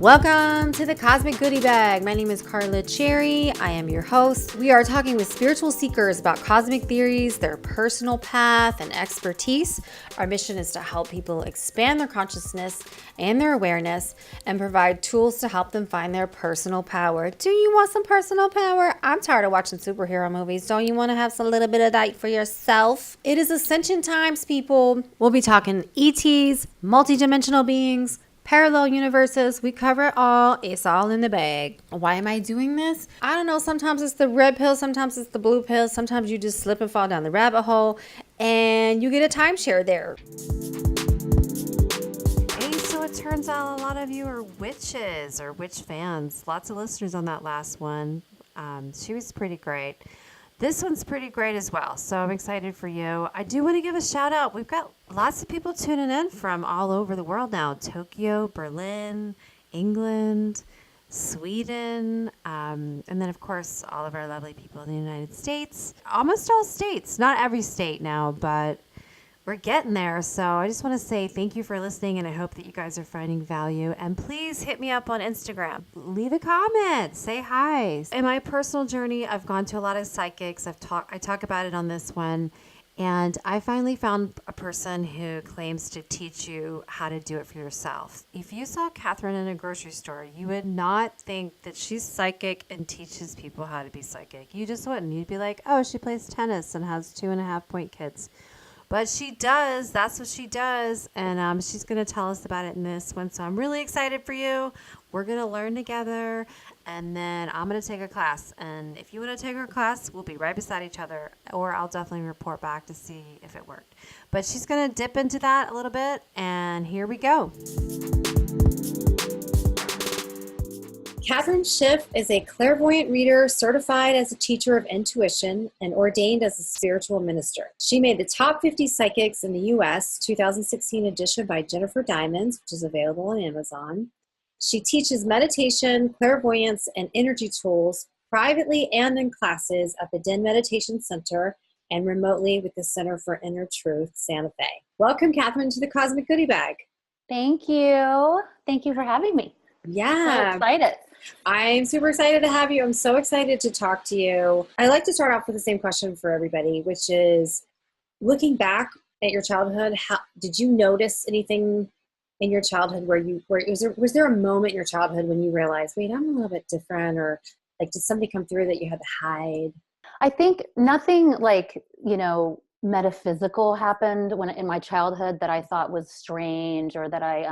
Welcome to the Cosmic Goodie Bag. My name is Carla Cherry. I am your host. We are talking with spiritual seekers about cosmic theories, their personal path, and expertise. Our mission is to help people expand their consciousness and their awareness and provide tools to help them find their personal power. Do you want some personal power? I'm tired of watching superhero movies. Don't you want to have some little bit of that for yourself? It is ascension times, people. We'll be talking ETs, multidimensional beings, parallel universes. We cover it all. It's all in the bag. Why am I doing this? I don't know. Sometimes it's the red pill. Sometimes it's the blue pill. Sometimes you just slip and fall down the rabbit hole and you get a timeshare there. Hey, so it turns out a lot of you are witches or witch fans. Lots of listeners on that last one. She was pretty great. This one's pretty great as well, so I'm excited for you. I do want to give a shout out. We've got lots of people tuning in from all over the world now. Tokyo, Berlin, England, Sweden, and then, of course, all of our lovely people in the United States. Almost all states. Not every state now, but we're getting there. So I just want to say thank you for listening, and I hope that you guys are finding value. And please hit me up on Instagram. Leave a comment. Say hi. In my personal journey, I've gone to a lot of psychics. I talk about it on this one. And I finally found a person who claims to teach you how to do it for yourself. If you saw Kathryn in a grocery store, you would not think that she's psychic and teaches people how to be psychic. You just wouldn't. You'd be like, oh, she plays tennis and has 2.5-point kids. But she does. That's what she does. And she's going to tell us about it in this one. So I'm really excited for you. We're going to learn together. And then I'm going to take a class. And if you want to take her class, we'll be right beside each other. Or I'll definitely report back to see if it worked. But she's going to dip into that a little bit. And here we go. Kathryn Schiff is a clairvoyant reader, certified as a teacher of intuition, and ordained as a spiritual minister. She made the top 50 psychics in the U.S. 2016 edition by Jennifer Diamonds, which is available on Amazon. She teaches meditation, clairvoyance, and energy tools privately and in classes at the Den Meditation Center and remotely with the Center for Inner Truth, Santa Fe. Welcome, Kathryn, to the Cosmic Goodie Bag. Thank you. Thank you for having me. Yeah. So excited. I'm super excited to have you. I'm so excited to talk to you. I like to start off with the same question for everybody, which is, looking back at your childhood, how did you notice anything in your childhood was there a moment in your childhood when you realized, wait, I'm a little bit different, or like, did something come through that you had to hide? I think nothing like, metaphysical happened in my childhood that I thought was strange or that I,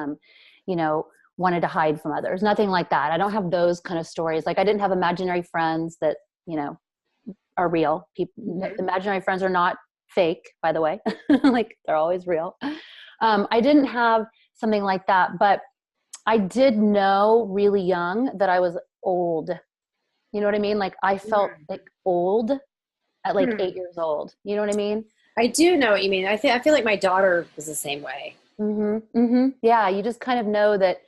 wanted to hide from others. Nothing like that. I don't have those kind of stories. Like, I didn't have imaginary friends that, are real. Imaginary friends are not fake, by the way. Like, they're always real. I didn't have something like that, but I did know really young that I was old. You know what I mean? Like, I felt like old at like 8 years old. You know what I mean? I do know what you mean. I feel like my daughter was the same way. Yeah. You just kind of know that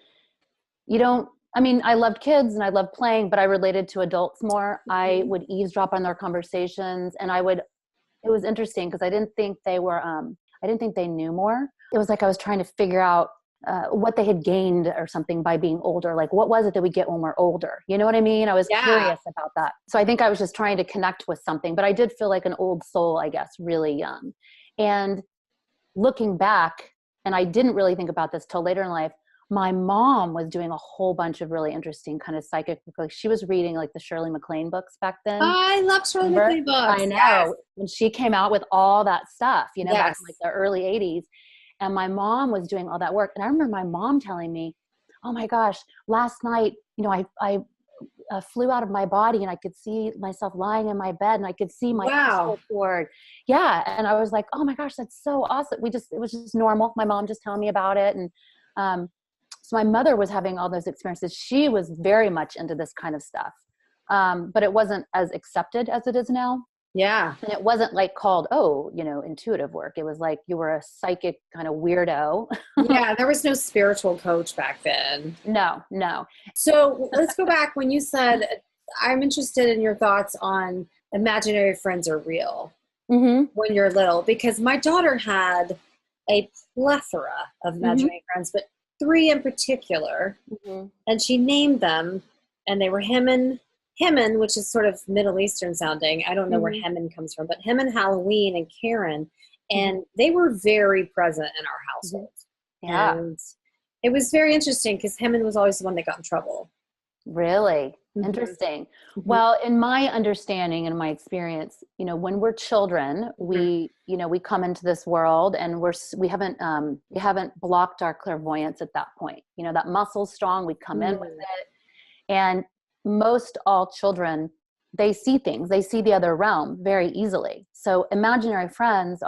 I loved kids and I loved playing, but I related to adults more. I would eavesdrop on their conversations, and it was interesting because I didn't think they knew more. It was like I was trying to figure out what they had gained or something by being older. Like, what was it that we get when we're older? You know what I mean? I was curious about that. So I think I was just trying to connect with something, but I did feel like an old soul, I guess, really young. And looking back, and I didn't really think about this till later in life, my mom was doing a whole bunch of really interesting kind of psychic, like she was reading like the Shirley MacLaine books back then. I love Shirley MacLaine books. I know. Yes. When she came out with all that stuff, back in like the early 80s. And my mom was doing all that work. And I remember my mom telling me, oh my gosh, last night, I flew out of my body and I could see myself lying in my bed and I could see my crystal cord. Yeah. And I was like, oh my gosh, that's so awesome. It was just normal. My mom just telling me about it. And, so my mother was having all those experiences. She was very much into this kind of stuff. But it wasn't as accepted as it is now. Yeah. And it wasn't like called, intuitive work. It was like you were a psychic kind of weirdo. Yeah. There was no spiritual coach back then. No. So let's go back when you said, I'm interested in your thoughts on imaginary friends are real when you're little, because my daughter had a plethora of imaginary friends, but three in particular, Mhm. and she named them, and they were Hemin, which is sort of Middle Eastern sounding. I don't know where Mhm. Hemin comes from, but Hemin, Halloween, and Karen, Mhm. and they were very present in our household. Yeah. And it was very interesting because Hemin was always the one that got in trouble. Really Mhm. interesting. Mhm. Well, in my understanding and my experience, when we're children, we come into this world and we haven't blocked our clairvoyance at that point. That muscle's strong. We come in with it, and most all children, they see things. They see the other realm very easily. So imaginary friends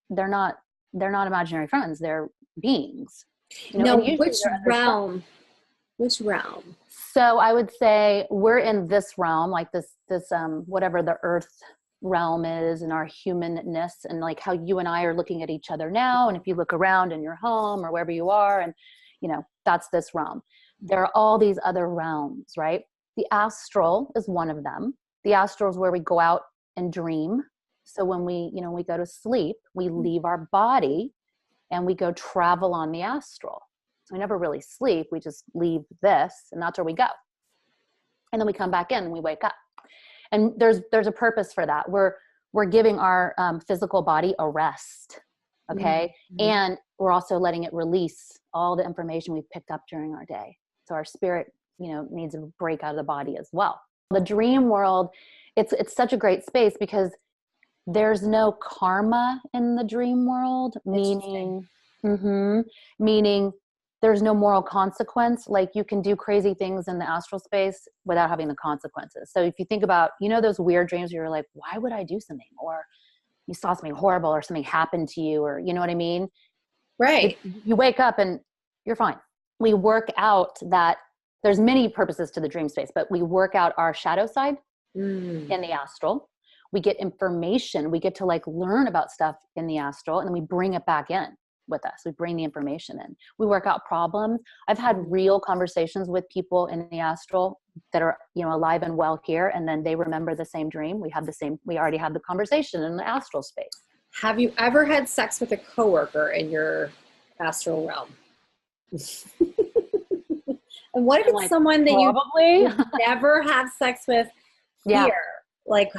they're not imaginary friends. They're beings. Now, And usually which they're other realm? Which realm? So I would say we're in this realm, like this whatever the earth realm is, and our humanness, and like how you and I are looking at each other now. And if you look around in your home or wherever you are, and that's this realm. There are all these other realms, right? The astral is one of them. The astral is where we go out and dream. So when we go to sleep, we leave our body and we go travel on the astral. So we never really sleep. We just leave this, and that's where we go. And then we come back in and we wake up. And there's a purpose for that. We're giving our physical body a rest, okay? Mm-hmm. And we're also letting it release all the information we've picked up during our day. So our spirit, needs a break out of the body as well. The dream world, it's such a great space because there's no karma in the dream world, meaning there's no moral consequence. Like you can do crazy things in the astral space without having the consequences. So if you think about, those weird dreams where you're like, why would I do something? Or you saw something horrible or something happened to you, or you know what I mean? Right. You wake up and you're fine. We work out that there's many purposes to the dream space, but we work out our shadow side in the astral. We get information. We get to learn about stuff in the astral, and then we bring it back in with us. We bring the information in. We work out problems. I've had real conversations with people in the astral that are, alive and well here, and then they remember the same dream. We already had the conversation in the astral space. Have you ever had sex with a coworker in your astral realm? And what if it's someone that probably you never have sex with here? You're like,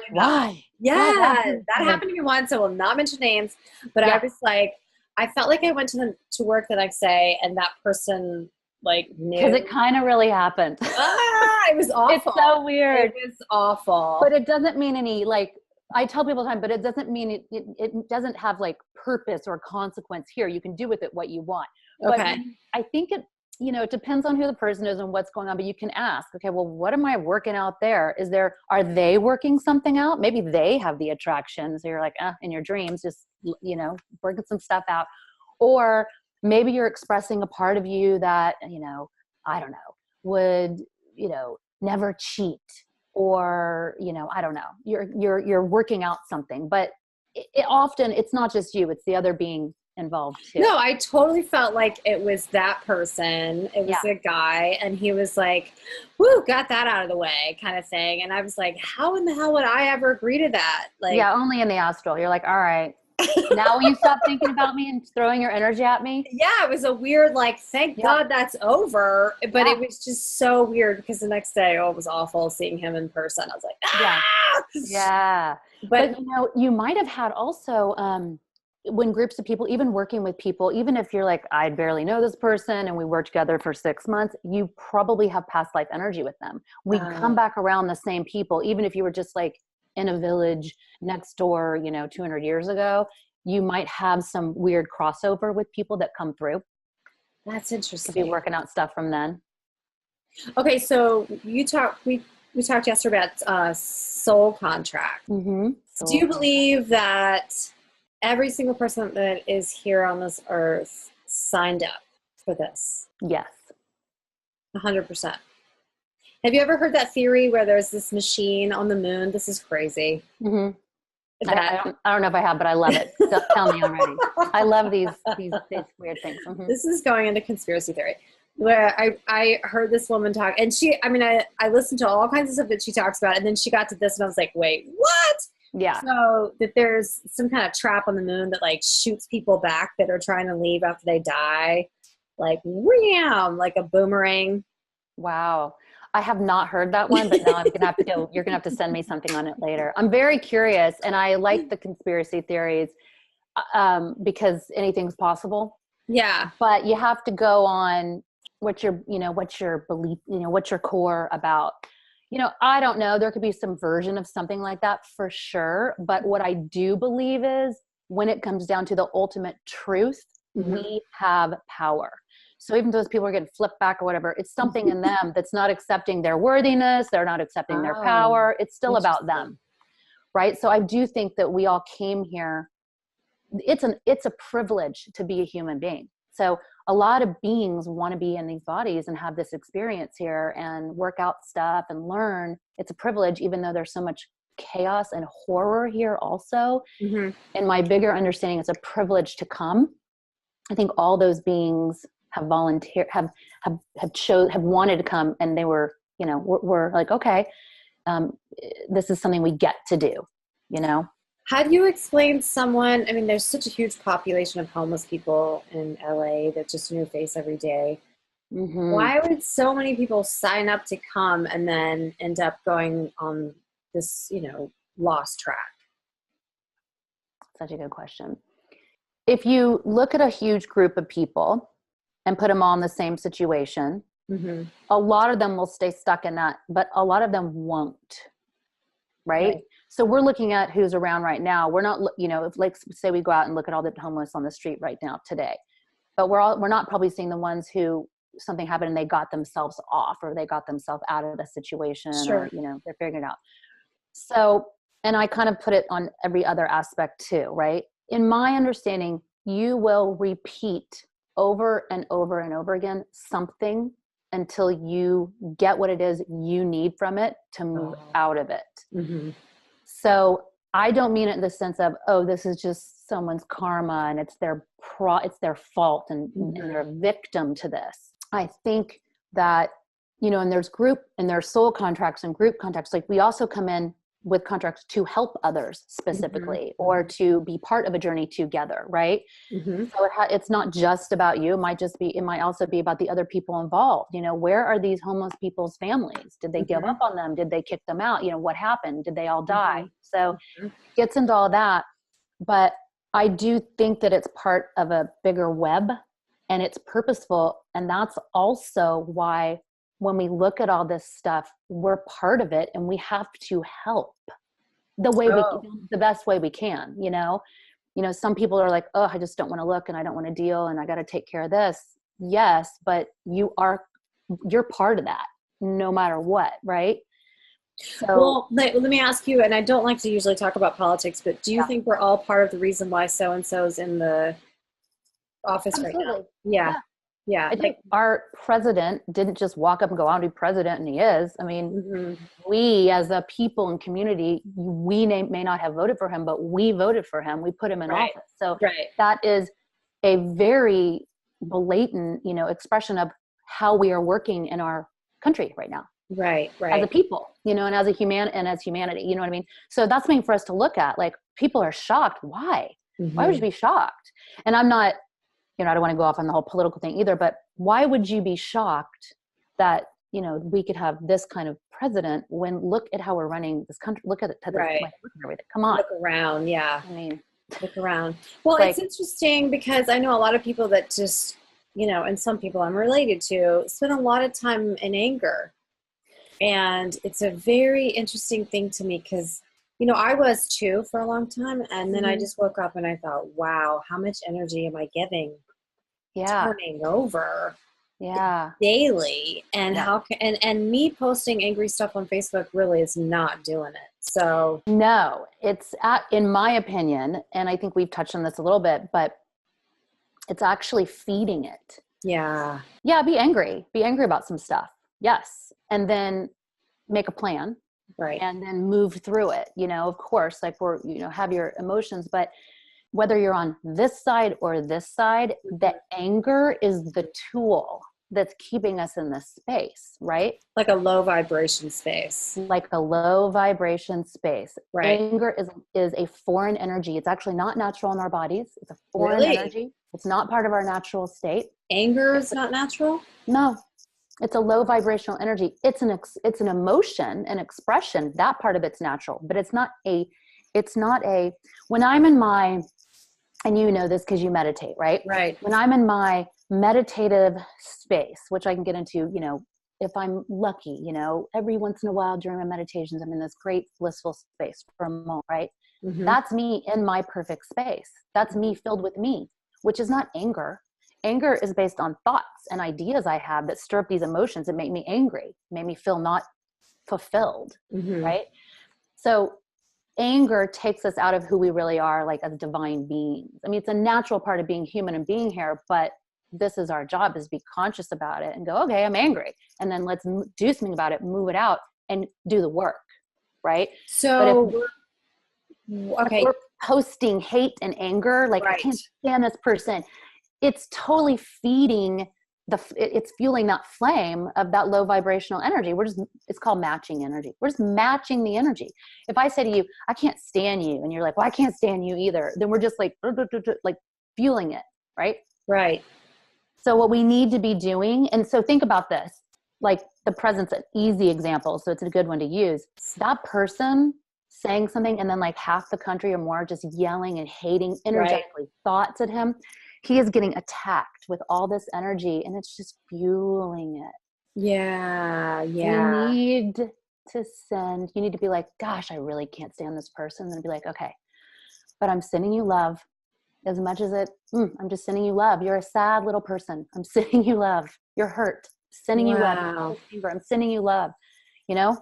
why? Yeah, that happened to me once. I will not mention names, but I was like, I felt like I went to work the next day, and that person knew. Because it kind of really happened. It was awful. It's so weird. It was awful. But it doesn't mean any, I tell people all the time, but it doesn't mean it doesn't have purpose or consequence here. You can do with it what you want. Okay. But I think it depends on who the person is and what's going on, but you can ask, okay, well, what am I working out there? Are they working something out? Maybe they have the attraction. So you're like, in your dreams, just, working some stuff out. Or maybe you're expressing a part of you that, I don't know, would, never cheat, or, I don't know, you're working out something, but often it's not just you, it's the other being involved too. No, I totally felt like it was that person. It was a guy, and he was like, woo, got that out of the way kind of thing. And I was like, how in the hell would I ever agree to that? Only in the astral. You're like, all right, now will you stop thinking about me and throwing your energy at me? Yeah, it was a weird, thank God that's over. But it was just so weird because the next day, it was awful seeing him in person. I was like, ah! Yeah. But you might have had also, when groups of people, even working with people, even if you're like, I barely know this person and we work together for 6 months, you probably have past life energy with them. We come back around the same people, even if you were just in a village next door, 200 years ago, you might have some weird crossover with people that come through. That's interesting. Be working out stuff from then. Okay. So we talked yesterday about soul contract. Mm-hmm. Do you believe that every single person that is here on this earth signed up for this? Yes. 100%. Have you ever heard that theory where there's this machine on the moon? This is crazy. Mm-hmm. I don't know if I have, but I love it. Tell me already. I love these weird things. Mm-hmm. This is going into conspiracy theory, where I heard this woman talk, and I listened to all kinds of stuff that she talks about, and then she got to this, and I was like, wait, what? Yeah. So that there's some kind of trap on the moon that shoots people back that are trying to leave after they die. like wham, like a boomerang. Wow. I have not heard that one, but now I'm gonna have to go. You're gonna have to send me something on it later. I'm very curious, and I like the conspiracy theories because anything's possible. Yeah. But you have to go on what's your belief, what's your core about. I don't know. There could be some version of something like that for sure. But what I do believe is when it comes down to the ultimate truth, we have power. So even those people are getting flipped back or whatever, it's something in them that's not accepting their worthiness. They're not accepting their power. It's still about them. Right. So I do think that we all came here. It's a privilege to be a human being. So a lot of beings want to be in these bodies and have this experience here and work out stuff and learn. It's a privilege, even though there's so much chaos and horror here also. In my bigger understanding, it's a privilege to come. I think all those beings have volunteered, have wanted to come, and they were, we're like, okay, this is something we get to do, How do you explain someone, I mean, there's such a huge population of homeless people in LA that's just a new face every day. Why would so many people sign up to come and then end up going on this, lost track? Such a good question. If you look at a huge group of people and put them all in the same situation, a lot of them will stay stuck in that, but a lot of them won't. Right? So we're looking at who's around right now. We're not, if like say we go out and look at all the homeless on the street right now today, but we're not probably seeing the ones who something happened and they got themselves off or they got themselves out of the situation or, they're figuring it out. So, and I kind of put it on every other aspect too, right? In my understanding, you will repeat over and over and over again something until you get what it is you need from it to move out of it. So I don't mean it in the sense of, oh, this is just someone's karma and it's their fault and they're a victim to this. I think that, and there's soul contracts and group contracts. Like we also come in with contracts to help others specifically or to be part of a journey together. Right. So it's not just about you. It might also be about the other people involved. Where are these homeless people's families? Did they give up on them? Did they kick them out? What happened? Did they all die? So it gets into all that. But I do think that it's part of a bigger web and it's purposeful. And that's also why when we look at all this stuff, we're part of it and we have to help the best way we can, some people are like, oh, I just don't want to look and I don't want to deal and I got to take care of this. Yes. But you're part of that no matter what. Right. So, well, let me ask you, and I don't like to usually talk about politics, but do you think we're all part of the reason why so-and-so's in the office right now? Yeah. I think our president didn't just walk up and go, I'll be president, and he is. I mean, we as a people and community, we may not have voted for him, but we voted for him. We put him in office. So that is a very blatant, expression of how we are working in our country right now. Right. As a people, and as as humanity, you know what I mean? So that's something for us to look at. Like people are shocked. Why? Why would you be shocked? And I'm not, I don't want to go off on the whole political thing either, but why would you be shocked that, we could have this kind of president when look at how we're running this country, look at it, everything. Come on. Look around. Yeah. I mean, look around. Well, it's interesting because I know a lot of people that just, and some people I'm related to spend a lot of time in anger. And it's a very interesting thing to me because, I was too for a long time. And then I just woke up and I thought, wow, how much energy am I giving? Turning over daily, and and me posting angry stuff on Facebook really is not doing it. So no, it's in my opinion, and I think we've touched on this a little bit, but it's actually feeding it. Be angry about some stuff, yes, and then make a plan, and then move through it. Of course, like have your emotions, but whether you're on this side or this side, the anger is the tool that's keeping us in this space, right? Like a low vibration space. Like a low vibration space. Right. Anger is a foreign energy. It's actually not natural in our bodies. It's a foreign Really? energy. It's not part of our natural state. Anger is not natural? No, it's a low vibrational energy. It's an emotion, an expression. That part of it's natural, but it's not a, when I'm in my, and you know this because you meditate, right? Right. When I'm in my meditative space, which I can get into, you know, if I'm lucky, you know, every once in a while during my meditations, I'm in this great blissful space for a moment, right? Mm-hmm. That's me in my perfect space. That's me filled with me, which is not anger. Anger is based on thoughts and ideas I have that stir up these emotions that make me angry, make me feel not fulfilled, Mm-hmm. right? So anger takes us out of who we really are, like as divine beings. I mean, it's a natural part of being human and being here, but this is our job, is be conscious about it and go, okay, I'm angry. And then let's do something about it, move it out and do the work, right? So, But if we're posting hate and anger, like Right. I can't stand this person, it's totally feeding it's fueling that flame of that low vibrational energy. It's called matching energy. We're just matching the energy. If I say to you, I can't stand you, and you're like, well, I can't stand you either, then we're just like fueling it, right? Right. So what we need to be doing, and so think about this, like the presence, an easy example, so it's a good one to use. That person saying something and then like half the country or more just yelling and hating energetically thoughts at him, he is getting attacked with all this energy and it's just fueling it. Yeah. You need to be like, gosh, I really can't stand this person. And then be like, okay, but I'm sending you love. As much as I'm just sending you love. You're a sad little person. I'm sending you love. You're hurt. Sending you love. I'm sending you love, you know?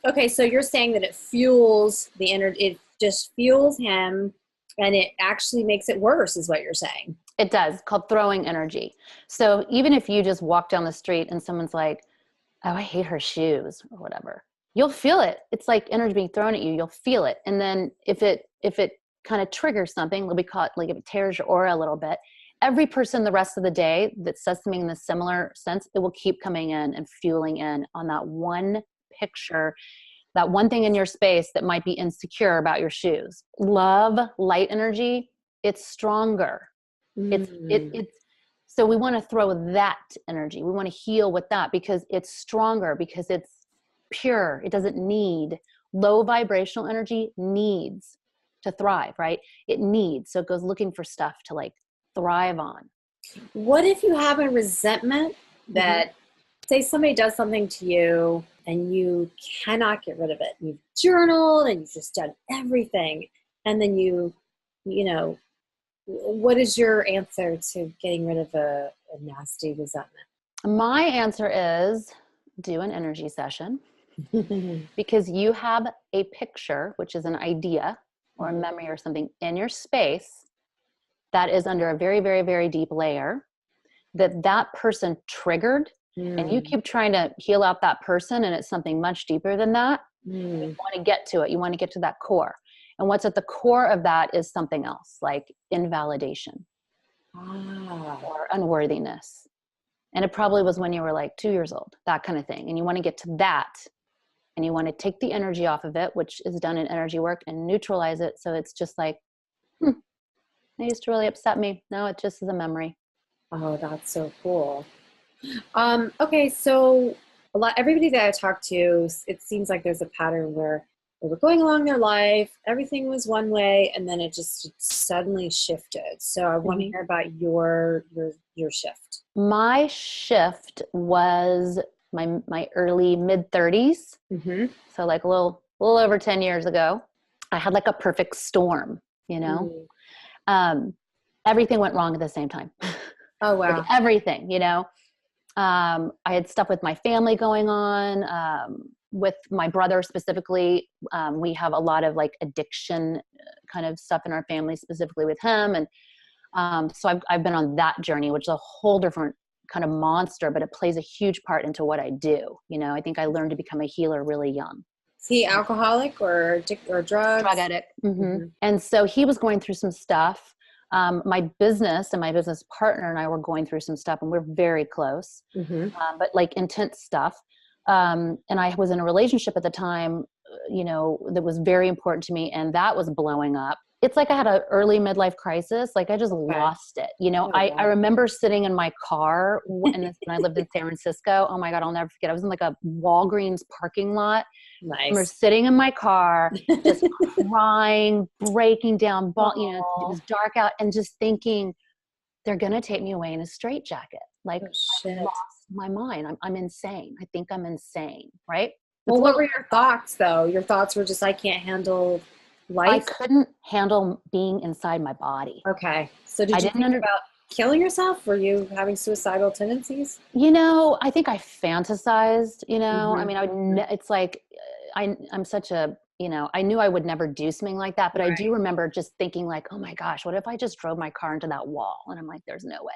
Okay. So you're saying that it fuels the energy. It just fuels him and it actually makes it worse is what you're saying. It does. It's called throwing energy. So even if you just walk down the street and someone's like, oh, I hate her shoes or whatever, you'll feel it. It's like energy being thrown at you. You'll feel it. And then if it kind of triggers something, it'll be caught, like if it tears your aura a little bit, every person the rest of the day that says something in a similar sense, it will keep coming in and fueling in on that one picture, that one thing in your space that might be insecure about your shoes. Love, light energy, it's stronger. It's so we want to throw that energy. We want to heal with that because it's stronger, because it's pure. It doesn't need, low vibrational energy needs to thrive, right? It needs, so it goes looking for stuff to like thrive on. What if you have a resentment that, say somebody does something to you and you cannot get rid of it? You've journaled and you've just done everything. And then you know, what is your answer to getting rid of a nasty resentment? My answer is do an energy session, because you have a picture, which is an idea or a memory or something in your space that is under a very, very, very deep layer that person triggered. And you keep trying to heal out that person, and it's something much deeper than that. You want to get to it. You want to get to that core. And what's at the core of that is something else, like invalidation or unworthiness. And it probably was when you were like 2 years old, that kind of thing. And you want to get to that, and you want to take the energy off of it, which is done in energy work, and neutralize it. So it's just like, they used to really upset me. No, it just is a memory. Oh, that's so cool. Okay, so everybody that I talked to, it seems like there's a pattern where they were going along their life, everything was one way, and then it just suddenly shifted. So I want to hear about your shift. My shift was my early mid 30s. So like a little over 10 years ago. I had like a perfect storm, you know. Everything went wrong at the same time. Oh wow. Like everything, you know. I had stuff with my family going on, with my brother specifically. We have a lot of like addiction kind of stuff in our family, specifically with him. And so I've been on that journey, which is a whole different kind of monster, but it plays a huge part into what I do. You know, I think I learned to become a healer really young. Is he alcoholic or drugs? Drug addict. And so he was going through some stuff. My business and my business partner and I were going through some stuff, and we're very close, but like intense stuff. And I was in a relationship at the time, that was very important to me, and that was blowing up. It's like I had an early midlife crisis. Like I just lost it. I remember sitting in my car when I lived in San Francisco. Oh my God, I'll never forget. I was in like a Walgreens parking lot. Nice. We were sitting in my car, just crying, breaking down. It was dark out, and just thinking, they're going to take me away in a straitjacket. Like I lost my mind. I'm insane. I think I'm insane. Right. Well, what were your thoughts though? Your thoughts were just, I can't handle life. I couldn't handle being inside my body. Okay. So did you think about killing yourself? Were you having suicidal tendencies? I think I fantasized, I mean, it's like, I'm such a, I knew I would never do something like that, but I do remember just thinking like, oh my gosh, what if I just drove my car into that wall? And I'm like, there's no way.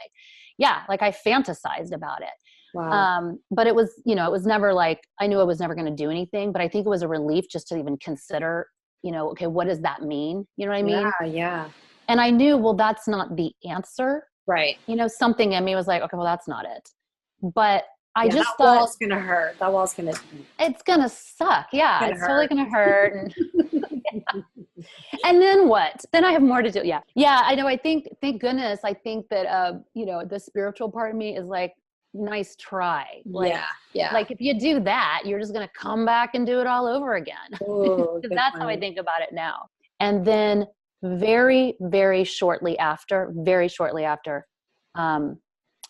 Yeah. Like I fantasized about it. Wow. But it was, it was never like, I knew I was never going to do anything, but I think it was a relief just to even consider, okay, what does that mean? You know what I mean? Yeah. And I knew, well, that's not the answer. Right. Something in me was like, okay, well, that's not it. But I just that thought, wall's going to hurt. That wall's going to, it's going to suck. Yeah. It's totally going to hurt. And, and then what? Then I have more to do. Yeah. Yeah. I know. Thank goodness. I think that, the spiritual part of me is like, nice try. Like, yeah. Like if you do that, you're just going to come back and do it all over again. Ooh, that's how I think about it now. And then very, very shortly after,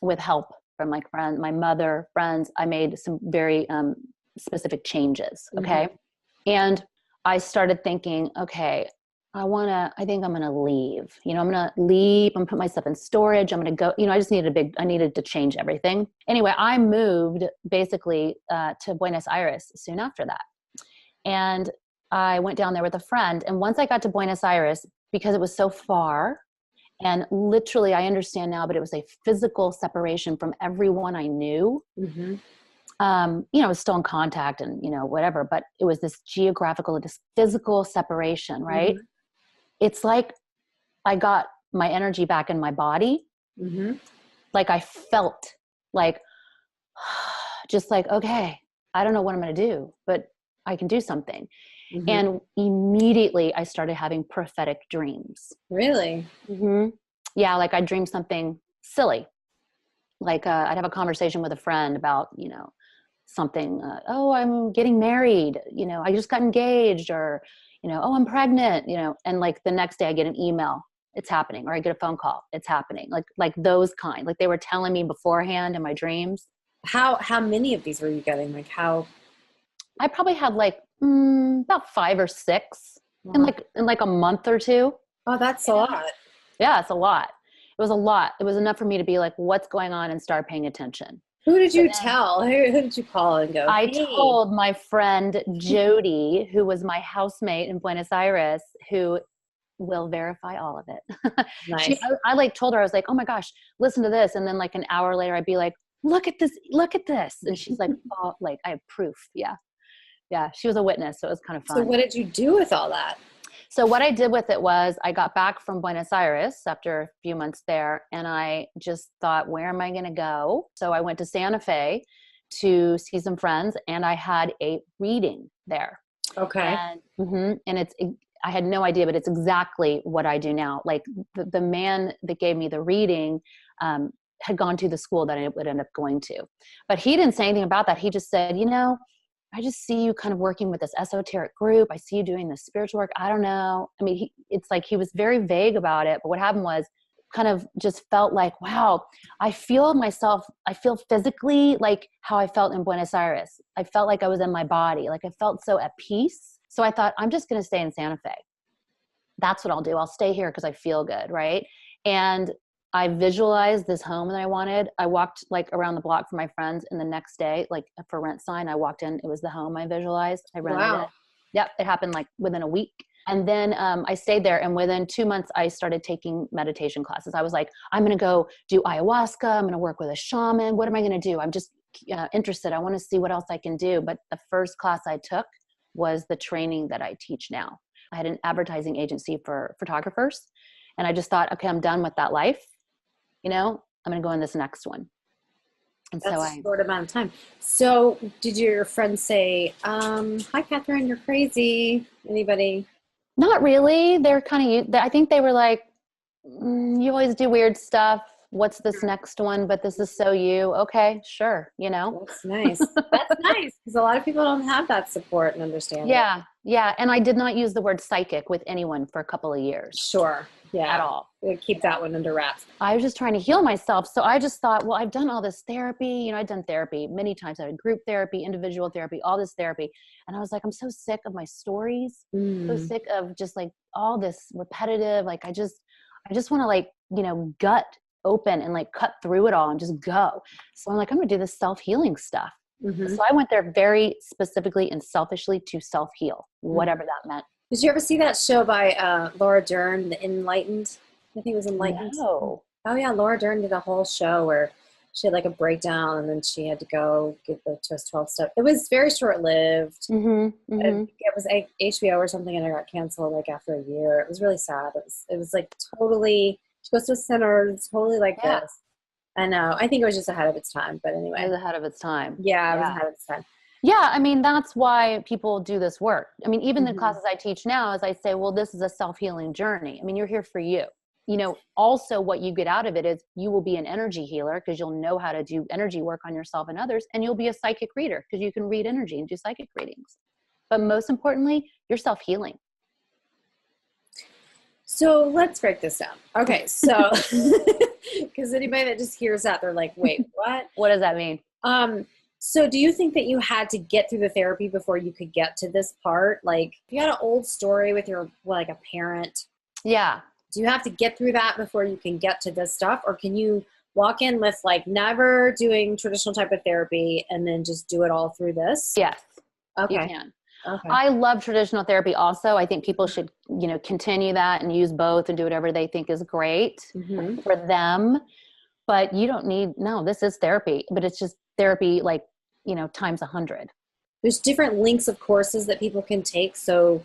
with help from my friend, my mother, friends, I made some very specific changes. Okay. And I started thinking, okay, I think I'm going to leave, I'm going to leave. I'm going to put myself in storage. I'm going to go, I needed to change everything. Anyway, I moved basically to Buenos Aires soon after that. And I went down there with a friend. And once I got to Buenos Aires, because it was so far, and literally I understand now, but it was a physical separation from everyone I knew. I was still in contact and, whatever, but it was this physical separation, right? It's like I got my energy back in my body. Like I felt like, just like, okay, I don't know what I'm going to do, but I can do something. And immediately I started having prophetic dreams. Really? Yeah. Like I dreamed something silly. Like I'd have a conversation with a friend about, something, oh, I'm getting married, I just got engaged, or, oh, I'm pregnant, and like the next day I get an email, it's happening, or I get a phone call, it's happening. Like those kind, like they were telling me beforehand in my dreams. How many of these were you getting? Like how? I probably had like about 5 or 6 in like a month or two. Oh, that's a lot. Yeah, it's a lot. It was a lot. It was enough for me to be like, what's going on, and start paying attention. Who did you tell? Who did you call and go? I hey. told my friend Jody, who was my housemate in Buenos Aires, who will verify all of it. Nice. I told her, I was like, oh my gosh, listen to this. And then like an hour later, I'd be like, look at this. And she's like, oh, like I have proof. Yeah. Yeah. She was a witness. So it was kind of fun. So what did you do with all that? So what I did with it was I got back from Buenos Aires after a few months there, and I just thought, where am I going to go? So I went to Santa Fe to see some friends, and I had a reading there. Okay. And I had no idea, but it's exactly what I do now. Like the man that gave me the reading had gone to the school that I would end up going to, but he didn't say anything about that. He just said, I just see you kind of working with this esoteric group. I see you doing this spiritual work. I don't know. I mean, it's like he was very vague about it, but what happened was kind of just felt like, wow, I feel physically like how I felt in Buenos Aires. I felt like I was in my body. Like I felt so at peace. So I thought, I'm just going to stay in Santa Fe. That's what I'll do. I'll stay here because I feel good. Right. And I visualized this home that I wanted. I walked like around the block for my friends, and the next day, like for rent sign, I walked in, it was the home I visualized. I rented it. Yep. It happened like within a week. And then I stayed there, and within 2 months, I started taking meditation classes. I was like, I'm going to go do ayahuasca. I'm going to work with a shaman. What am I going to do? I'm just interested. I want to see what else I can do. But the first class I took was the training that I teach now. I had an advertising agency for photographers. And I just thought, okay, I'm done with that life. I'm going to go in this next one. And That's so a short amount of time. So did your friends say, hi, Kathryn, you're crazy? Anybody? not really. They're kind of, I think they were like, you always do weird stuff. What's this next one? But this is so you. Okay, sure. That's nice. That's nice because a lot of people don't have that support and understanding. Yeah. Yeah. And I did not use the word psychic with anyone for a couple of years. Sure. Yeah. At all. We'll keep that one under wraps. I was just trying to heal myself. So I just thought, well, I've done all this therapy. I've done therapy many times. I had group therapy, individual therapy, all this therapy. And I was like, I'm so sick of my stories. So sick of just like all this repetitive, like, I just want to like, gut open and like cut through it all and just go. So I'm like, I'm going to do this self-healing stuff. So I went there very specifically and selfishly to self-heal, whatever that meant. Did you ever see that show by Laura Dern, The Enlightened? I think it was Enlightened. No. Oh yeah, Laura Dern did a whole show where she had like a breakdown and then she had to go give the 12 step. It was very short-lived. It was HBO or something and it got canceled like after a year. It was really sad. It was like totally, she goes to a center, it's totally like this. I know. I think it was just ahead of its time, but anyway. It was ahead of its time. Yeah, it was ahead of its time. Yeah, I mean, that's why people do this work. I mean, even the classes I teach now, as I say, well, this is a self-healing journey. I mean, you're here for you. Also what you get out of it is you will be an energy healer because you'll know how to do energy work on yourself and others. And you'll be a psychic reader because you can read energy and do psychic readings. But most importantly, you're self-healing. So let's break this down. Okay, so because anybody that just hears that, they're like, wait, what? What does that mean? So do you think that you had to get through the therapy before you could get to this part? Like if you had an old story with like a parent. Yeah. Do you have to get through that before you can get to this stuff? Or can you walk in with like never doing traditional type of therapy and then just do it all through this? Yes. Okay. You can. Okay. I love traditional therapy also. I think people should, continue that and use both and do whatever they think is great for them. But you don't this is therapy, but it's just therapy like, times 100. There's different links of courses that people can take. So,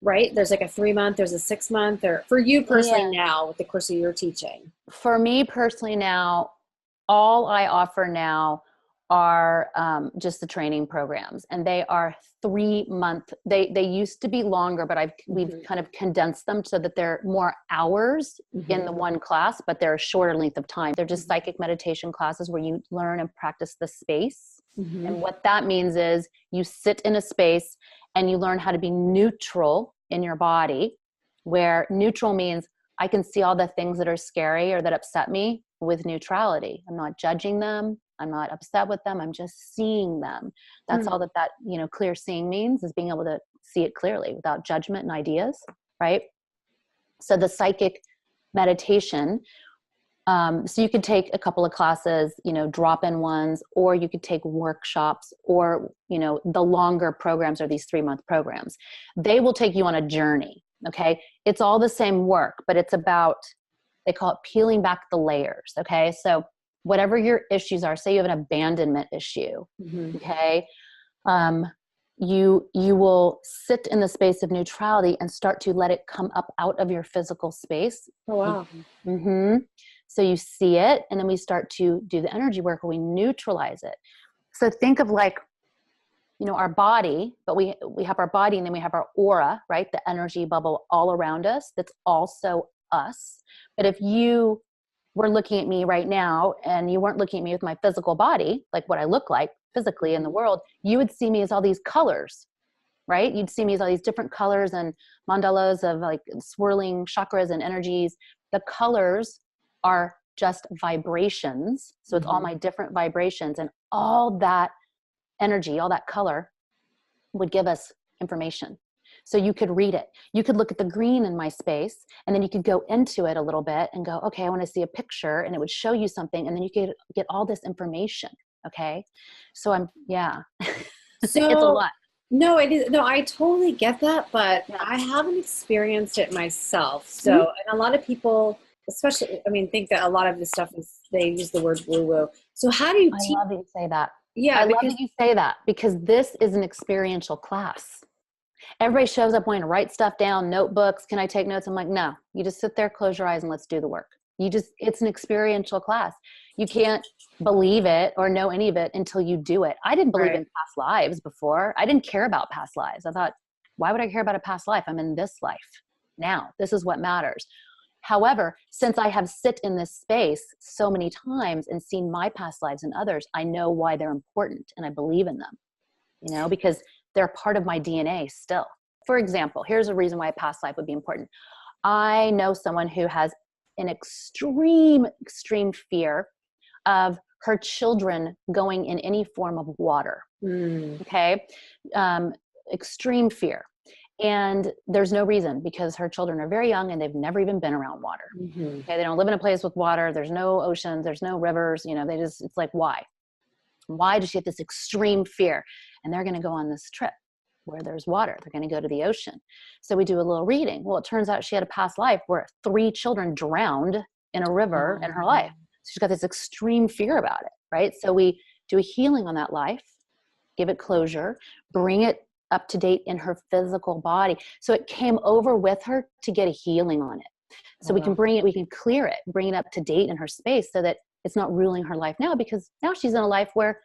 right? There's like a 3-month, there's a 6-month, or for you personally now with the course that you're teaching. For me personally now, all I offer now are just the training programs, and they are 3-month. They used to be longer, but we've kind of condensed them so that they're more hours in the one class, but they're a shorter length of time. They're just psychic meditation classes where you learn and practice the space. And what that means is you sit in a space and you learn how to be neutral in your body, where neutral means I can see all the things that are scary or that upset me with neutrality. I'm not judging them. I'm not upset with them. I'm just seeing them. That's all that clear seeing means, is being able to see it clearly without judgment and ideas, right? So the psychic meditation, so you could take a couple of classes, drop-in ones, or you could take workshops, or, the longer programs are these 3-month programs. They will take you on a journey, okay? It's all the same work, but it's about, they call it peeling back the layers, okay? So whatever your issues are, say you have an abandonment issue, okay? You will sit in the space of neutrality and start to let it come up out of your physical space. Oh, wow. So you see it, and then we start to do the energy work where we neutralize it. So think of like, our body, but we have our body, and then we have our aura, right? The energy bubble all around us. That's also us. But if you were looking at me right now and you weren't looking at me with my physical body, like what I look like physically in the world, you would see me as all these colors, right? You'd see me as all these different colors and mandalas of like swirling chakras and energies. The colors are just vibrations. So it's all my different vibrations, and all that energy, all that color would give us information. So you could read it. You could look at the green in my space, and then you could go into it a little bit and go, okay, I want to see a picture, and it would show you something, and then you could get all this information. Okay. So it's a lot. No, it is. No, I totally get that, but I haven't experienced it myself. So, and a lot of people, especially, think that a lot of this stuff they use the word woo-woo. So how do you teach? I love that you say that. Yeah. I love that you say that, because this is an experiential class. Everybody shows up wanting to write stuff down, notebooks. Can I take notes? I'm like, no, you just sit there, close your eyes, and let's do the work. It's an experiential class. You can't believe it or know any of it until you do it. I didn't believe in past lives before. I didn't care about past lives. I thought, why would I care about a past life? I'm in this life now. This is what matters. However, since I have sit in this space so many times and seen my past lives and others, I know why they're important and I believe in them, because they're part of my DNA still. For example, here's a reason why a past life would be important. I know someone who has an extreme fear of her children going in any form of water. Okay. Extreme fear. And there's no reason, because her children are very young and they've never even been around water. Okay. They don't live in a place with water. There's no oceans. There's no rivers. It's like, why does she have this extreme fear? And they're going to go on this trip where there's water. They're going to go to the ocean. So we do a little reading. Well, it turns out she had a past life where 3 children drowned in a river in her life. So she's got this extreme fear about it, right? So we do a healing on that life, give it closure, bring it up to date in her physical body. So it came over with her to get a healing on it. So we can bring it, we can clear it, bring it up to date in her space so that it's not ruling her life now, because now she's in a life where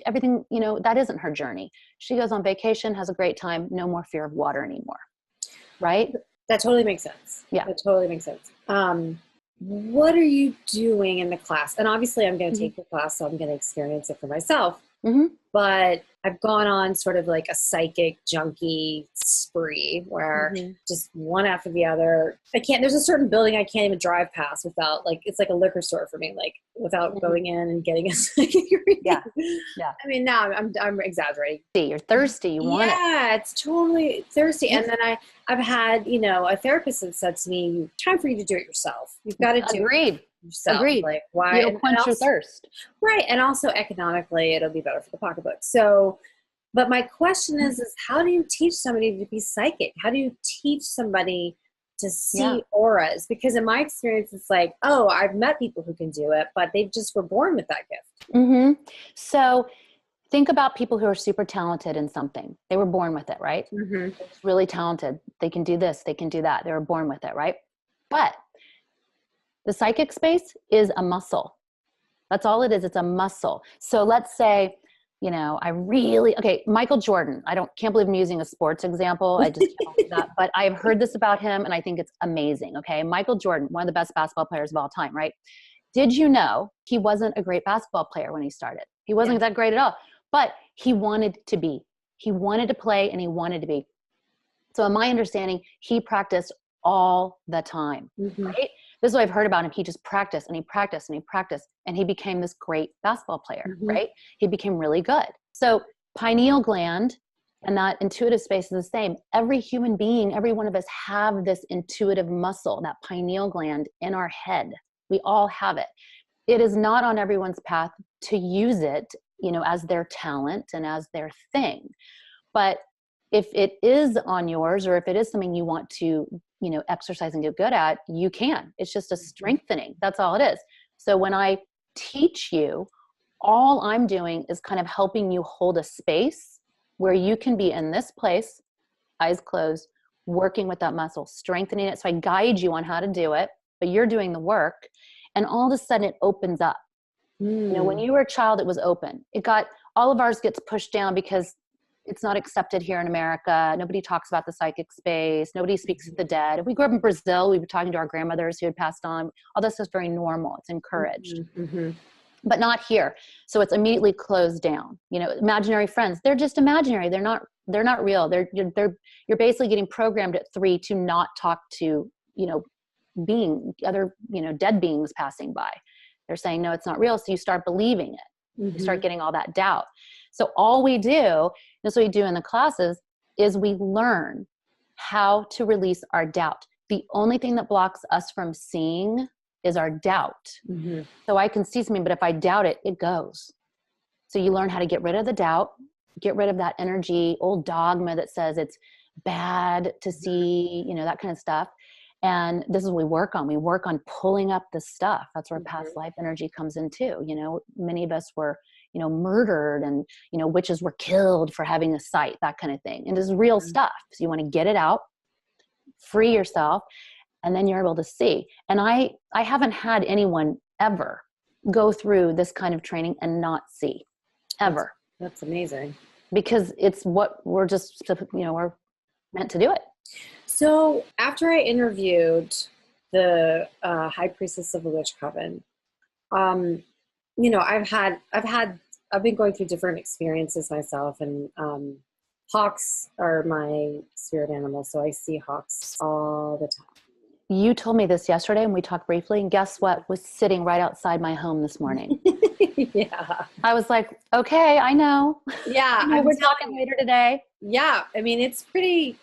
everything, that isn't her journey. She goes on vacation, has a great time, no more fear of water anymore. Right? That totally makes sense. Yeah. That totally makes sense. What are you doing in the class? And obviously I'm going to take the class, so I'm going to experience it for myself. But I've gone on sort of like a psychic junkie spree where just one after the other, there's a certain building I can't even drive past without, like, it's like a liquor store for me, like without going in and getting a psychic reading. Yeah. I mean, now I'm exaggerating. You're thirsty. You want it. Yeah, it's totally thirsty. And then I've had, a therapist that said to me, time for you to do it yourself. You've got to do it yourself. Agreed. Like, why? You'll quench your thirst. Right. And also economically, it'll be better for the pocketbook. So, but my question is how do you teach somebody to be psychic? How do you teach somebody to see auras? Because in my experience, it's like, oh, I've met people who can do it, but they just were born with that gift. So think about people who are super talented in something. They were born with it, right? They're really talented. They can do this. They can do that. They were born with it, right? But the psychic space is a muscle. That's all it is. It's a muscle. So let's say, Michael Jordan. Can't believe I'm using a sports example. I just can't do that. But I've heard this about him and I think it's amazing. Okay. Michael Jordan, one of the best basketball players of all time, right? Did you know he wasn't a great basketball player when he started? He wasn't that great at all, but he wanted to be. He wanted to play and he wanted to be. So in my understanding, he practiced all the time, right? This is what I've heard about him. He just practiced and he practiced and he practiced and he became this great basketball player, right? He became really good. So pineal gland and that intuitive space is the same. Every human being, every one of us have this intuitive muscle, that pineal gland in our head. We all have it. It is not on everyone's path to use it, as their talent and as their thing. But if it is on yours, or if it is something you want to, exercise and get good at, you can. It's just a strengthening. That's all it is. So when I teach you, all I'm doing is kind of helping you hold a space where you can be in this place, eyes closed, working with that muscle, strengthening it. So I guide you on how to do it, but you're doing the work. And all of a sudden it opens up. When you were a child, it was open. All of ours gets pushed down because it's not accepted here in America. Nobody talks about the psychic space. Nobody speaks of the dead. If we grew up in Brazil, we were talking to our grandmothers who had passed on. All this is very normal. It's encouraged, but not here. So it's immediately closed down. Imaginary friends, they're just imaginary. They're not real. You're basically getting programmed at 3 to not talk to, dead beings passing by. They're saying, no, it's not real. So you start believing it. You start getting all that doubt. So all we do, that's what we do in the classes, is we learn how to release our doubt. The only thing that blocks us from seeing is our doubt. So I can see something, but if I doubt it, it goes. So you learn how to get rid of the doubt, get rid of that energy, old dogma that says it's bad to see, that kind of stuff. And this is what we work on. We work on pulling up the stuff. That's where past life energy comes in too. Many of us were, murdered, and, witches were killed for having a sight, that kind of thing. And it's real stuff. So you want to get it out, free yourself, and then you're able to see. And I haven't had anyone ever go through this kind of training and not see, ever. That's amazing. Because it's what we're just, we're meant to do it. So after I interviewed the high priestess of the witch coven, I've been going through different experiences myself, and hawks are my spirit animal. So I see hawks all the time. You told me this yesterday, and we talked briefly, and guess what was sitting right outside my home this morning? Yeah. I was like, okay, I know. Yeah. We're talking later today. Yeah. I mean, it's pretty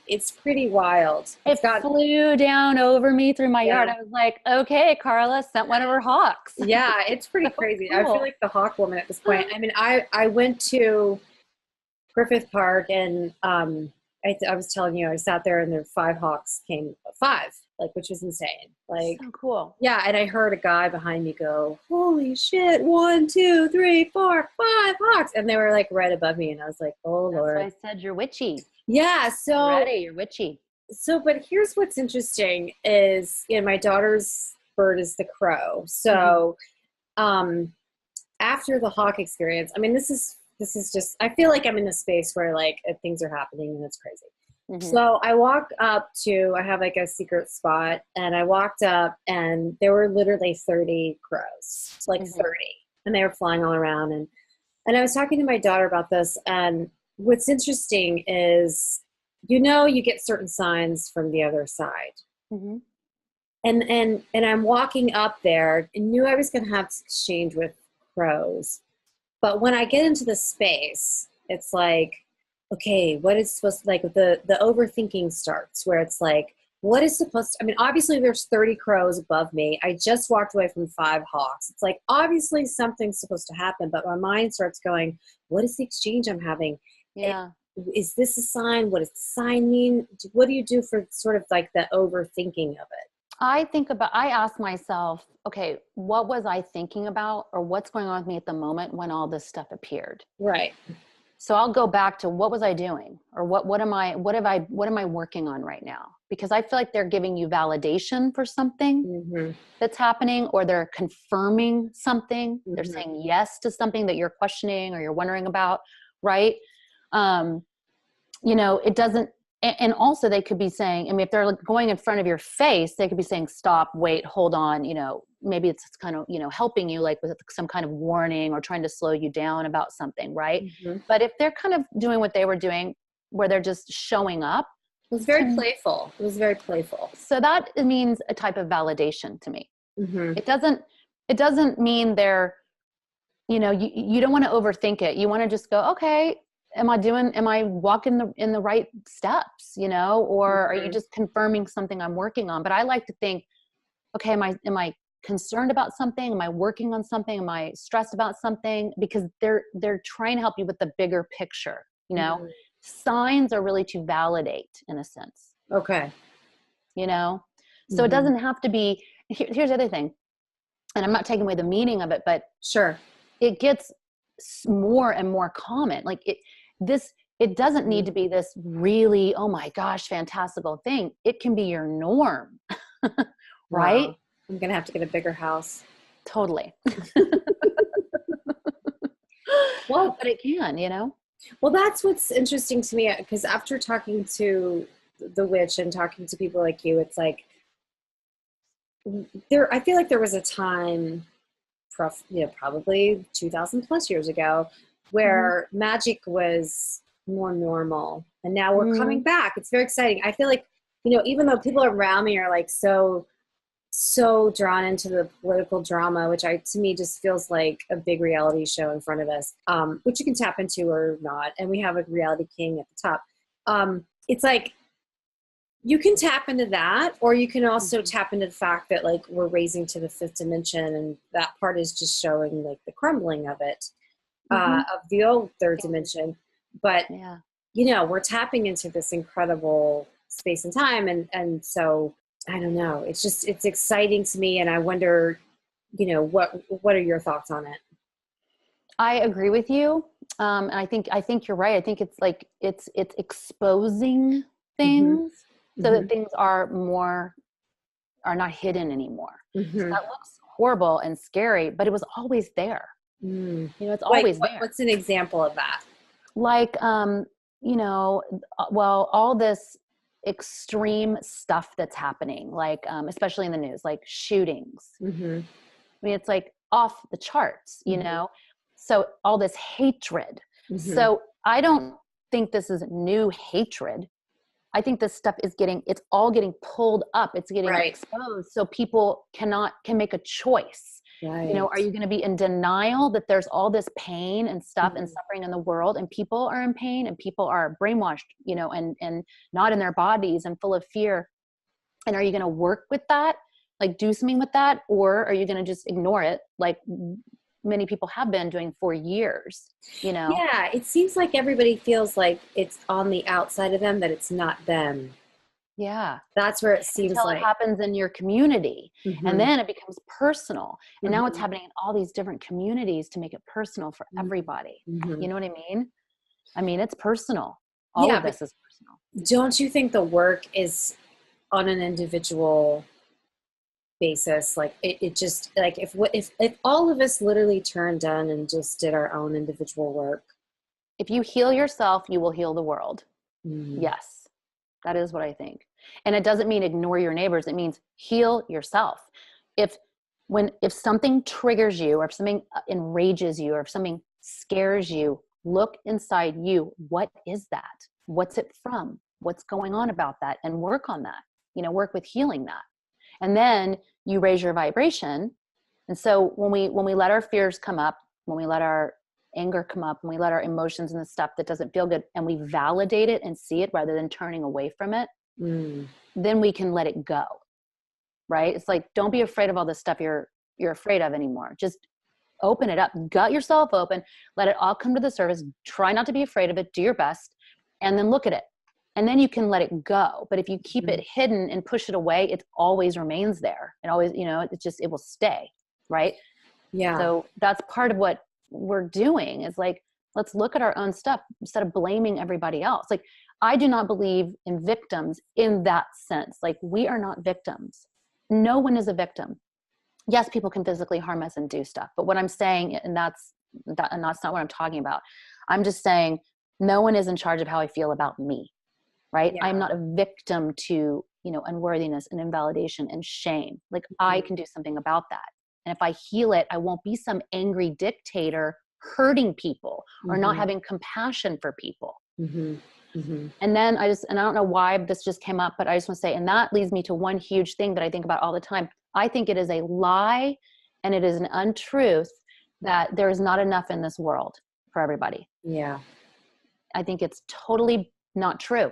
wild. It flew down over me through my yard. I was like, okay, Carla sent one of her hawks. Yeah. It's pretty crazy. Cool. I feel like the hawk woman at this point. I mean, I went to Griffith Park, and I was telling you, I sat there and there 5 hawks came, 5, which was insane. So cool. Yeah. And I heard a guy behind me go, holy shit, 1, 2, 3, 4, 5 hawks. And they were right above me. And I was like, oh, Lord. That's why I said you're witchy. Yeah. So You're witchy. So, but here's what's interesting is, my daughter's bird is the crow. So, after the hawk experience, I mean, this is just, I feel like I'm in a space where things are happening and it's crazy. Mm-hmm. So I walk up I have a secret spot, and I walked up and there were literally 30 crows, 30, and they were flying all around. And I was talking to my daughter about this, and what's interesting is, you get certain signs from the other side. Mm-hmm. And I'm walking up there and knew I was going to have to exchange with crows. But when I get into the space, it's okay, what is supposed to, the overthinking starts, where it's what is supposed to, I mean, obviously there's 30 crows above me. I just walked away from 5 hawks. It's obviously something's supposed to happen, but my mind starts going, what is the exchange I'm having? Yeah. Is this a sign? What does the sign mean? What do you do for sort of the overthinking of it? I ask myself, okay, what was I thinking about, or what's going on with me at the moment when all this stuff appeared? Right. So I'll go back to, what was I doing, or what am I working on right now? Because I feel like they're giving you validation for something that's happening, or they're confirming something. Mm-hmm. They're saying yes to something that you're questioning or you're wondering about. Right. It doesn't, and also they could be saying, I mean, if they're going in front of your face, they could be saying, stop, wait, hold on. Maybe it's kind of, helping you with some kind of warning or trying to slow you down about something. Right. Mm-hmm. But if they're kind of doing what they were doing, where they're just showing up. It was very playful. It was very playful. So that means a type of validation to me. Mm-hmm. It doesn't mean they're, you don't want to overthink it. You want to just go, okay, am I walking in the right steps, or are you just confirming something I'm working on? But I like to think, okay, am I concerned about something? Am I working on something? Am I stressed about something? Because they're trying to help you with the bigger picture, Mm-hmm. Signs are really to validate, in a sense. Okay. So It doesn't have to be, here's the other thing, and I'm not taking away the meaning of it, but sure, it gets more and more common. It doesn't need to be this really, oh my gosh, fantastical thing. It can be your norm, right? Wow. I'm going to have to get a bigger house. Totally. Well, but it can, Well, that's what's interesting to me, because after talking to the witch and talking to people like you, it's I feel like there was a time, probably 2,000 plus years ago, where magic was more normal, and now we're coming back. It's very exciting. I feel like, even though people around me are so drawn into the political drama, which to me just feels like a big reality show in front of us, which you can tap into or not. And we have a reality king at the top. It's you can tap into that, or you can also tap into the fact that we're raising to the 5th dimension, and that part is just showing the crumbling of it, of the old 3rd dimension. But, we're tapping into this incredible space and time. And so I don't know, it's exciting to me. And I wonder, what are your thoughts on it? I agree with you. And I think you're right. I think it's like, it's exposing Mm-hmm. things so Mm-hmm. that things are not hidden anymore. So Mm-hmm. that looks horrible and scary, but it was always there. Mm. You know, it's Like always there. what's an example of that? Like, you know, well, all this extreme stuff that's happening, like, especially in the news, like shootings. Mm-hmm. I mean, it's like off the charts, you Mm-hmm. know? So all this hatred. Mm-hmm. So I don't think this is new hatred. I think this stuff it's all getting pulled up. It's getting Right. exposed. So people can make a choice. You know, Right. are you going to be in denial that there's all this pain and stuff and Mm-hmm. suffering in the world, and people are in pain and people are brainwashed, you know, and not in their bodies and full of fear? And are you going to work with that? Like do something with that? Or are you going to just ignore it? Like many people have been doing for years, you know? Yeah, it seems like everybody feels like it's on the outside of them, that it's not them. Yeah. That's where it seems Until it like. happens in your community. And Mm-hmm. then it becomes personal. And now it's Mm-hmm. happening in all these different communities to make it personal for everybody. Mm-hmm. You know what I mean? I mean, it's personal. All Yeah, of but this is personal. don't you think the work is on an individual basis? Like it just like if all of us literally turned on and just did our own individual work. If you heal yourself, you will heal the world. Mm. Yes, that is what I think. And it doesn't mean ignore your neighbors. It means heal yourself. If if something triggers you, or if something enrages you, or if something scares you, look inside you. What is that? What's it from? What's going on about that? And work on that. You know, work with healing that. And then you raise your vibration. And so when we let our fears come up, when we let our anger come up, when we let our emotions and the stuff that doesn't feel good, and we validate it and see it rather than turning away from it, Mm. then we can let it go. Right? It's like, don't be afraid of all the stuff you're afraid of anymore. Just open it up, gut yourself open, let it all come to the surface. Try not to be afraid of it. Do your best, and then look at it. And then you can let it go. But if you keep it hidden and push it away, it always remains there. It always, you know, it will stay. Right? Yeah. So that's part of what we're doing, is like, let's look at our own stuff instead of blaming everybody else. Like, I do not believe in victims in that sense. Like, we are not victims. No one is a victim. Yes, people can physically harm us and do stuff. But what I'm saying, and that's not what I'm talking about. I'm just saying no one is in charge of how I feel about me. Right? Yeah. I'm not a victim to, you know, unworthiness and invalidation and shame. Like, I can do something about that. And if I heal it, I won't be some angry dictator hurting people or not having compassion for people. Mm-hmm. Mm-hmm. And then I don't know why this just came up, but I just want to say, and that leads me to one huge thing that I think about all the time. I think it is a lie and it is an untruth that there is not enough in this world for everybody. Yeah. I think it's totally not true.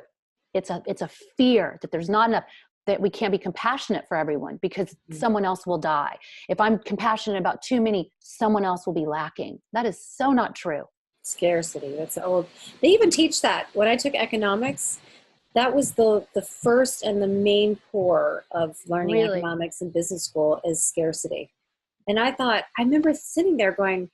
It's a fear that there's not enough, that we can't be compassionate for everyone because someone else will die. If I'm compassionate about too many, someone else will be lacking. That is so not true. Scarcity. That's old. They even teach that. When I took economics, that was the first and the main core of learning Really? economics in business school is scarcity. And I remember sitting there going,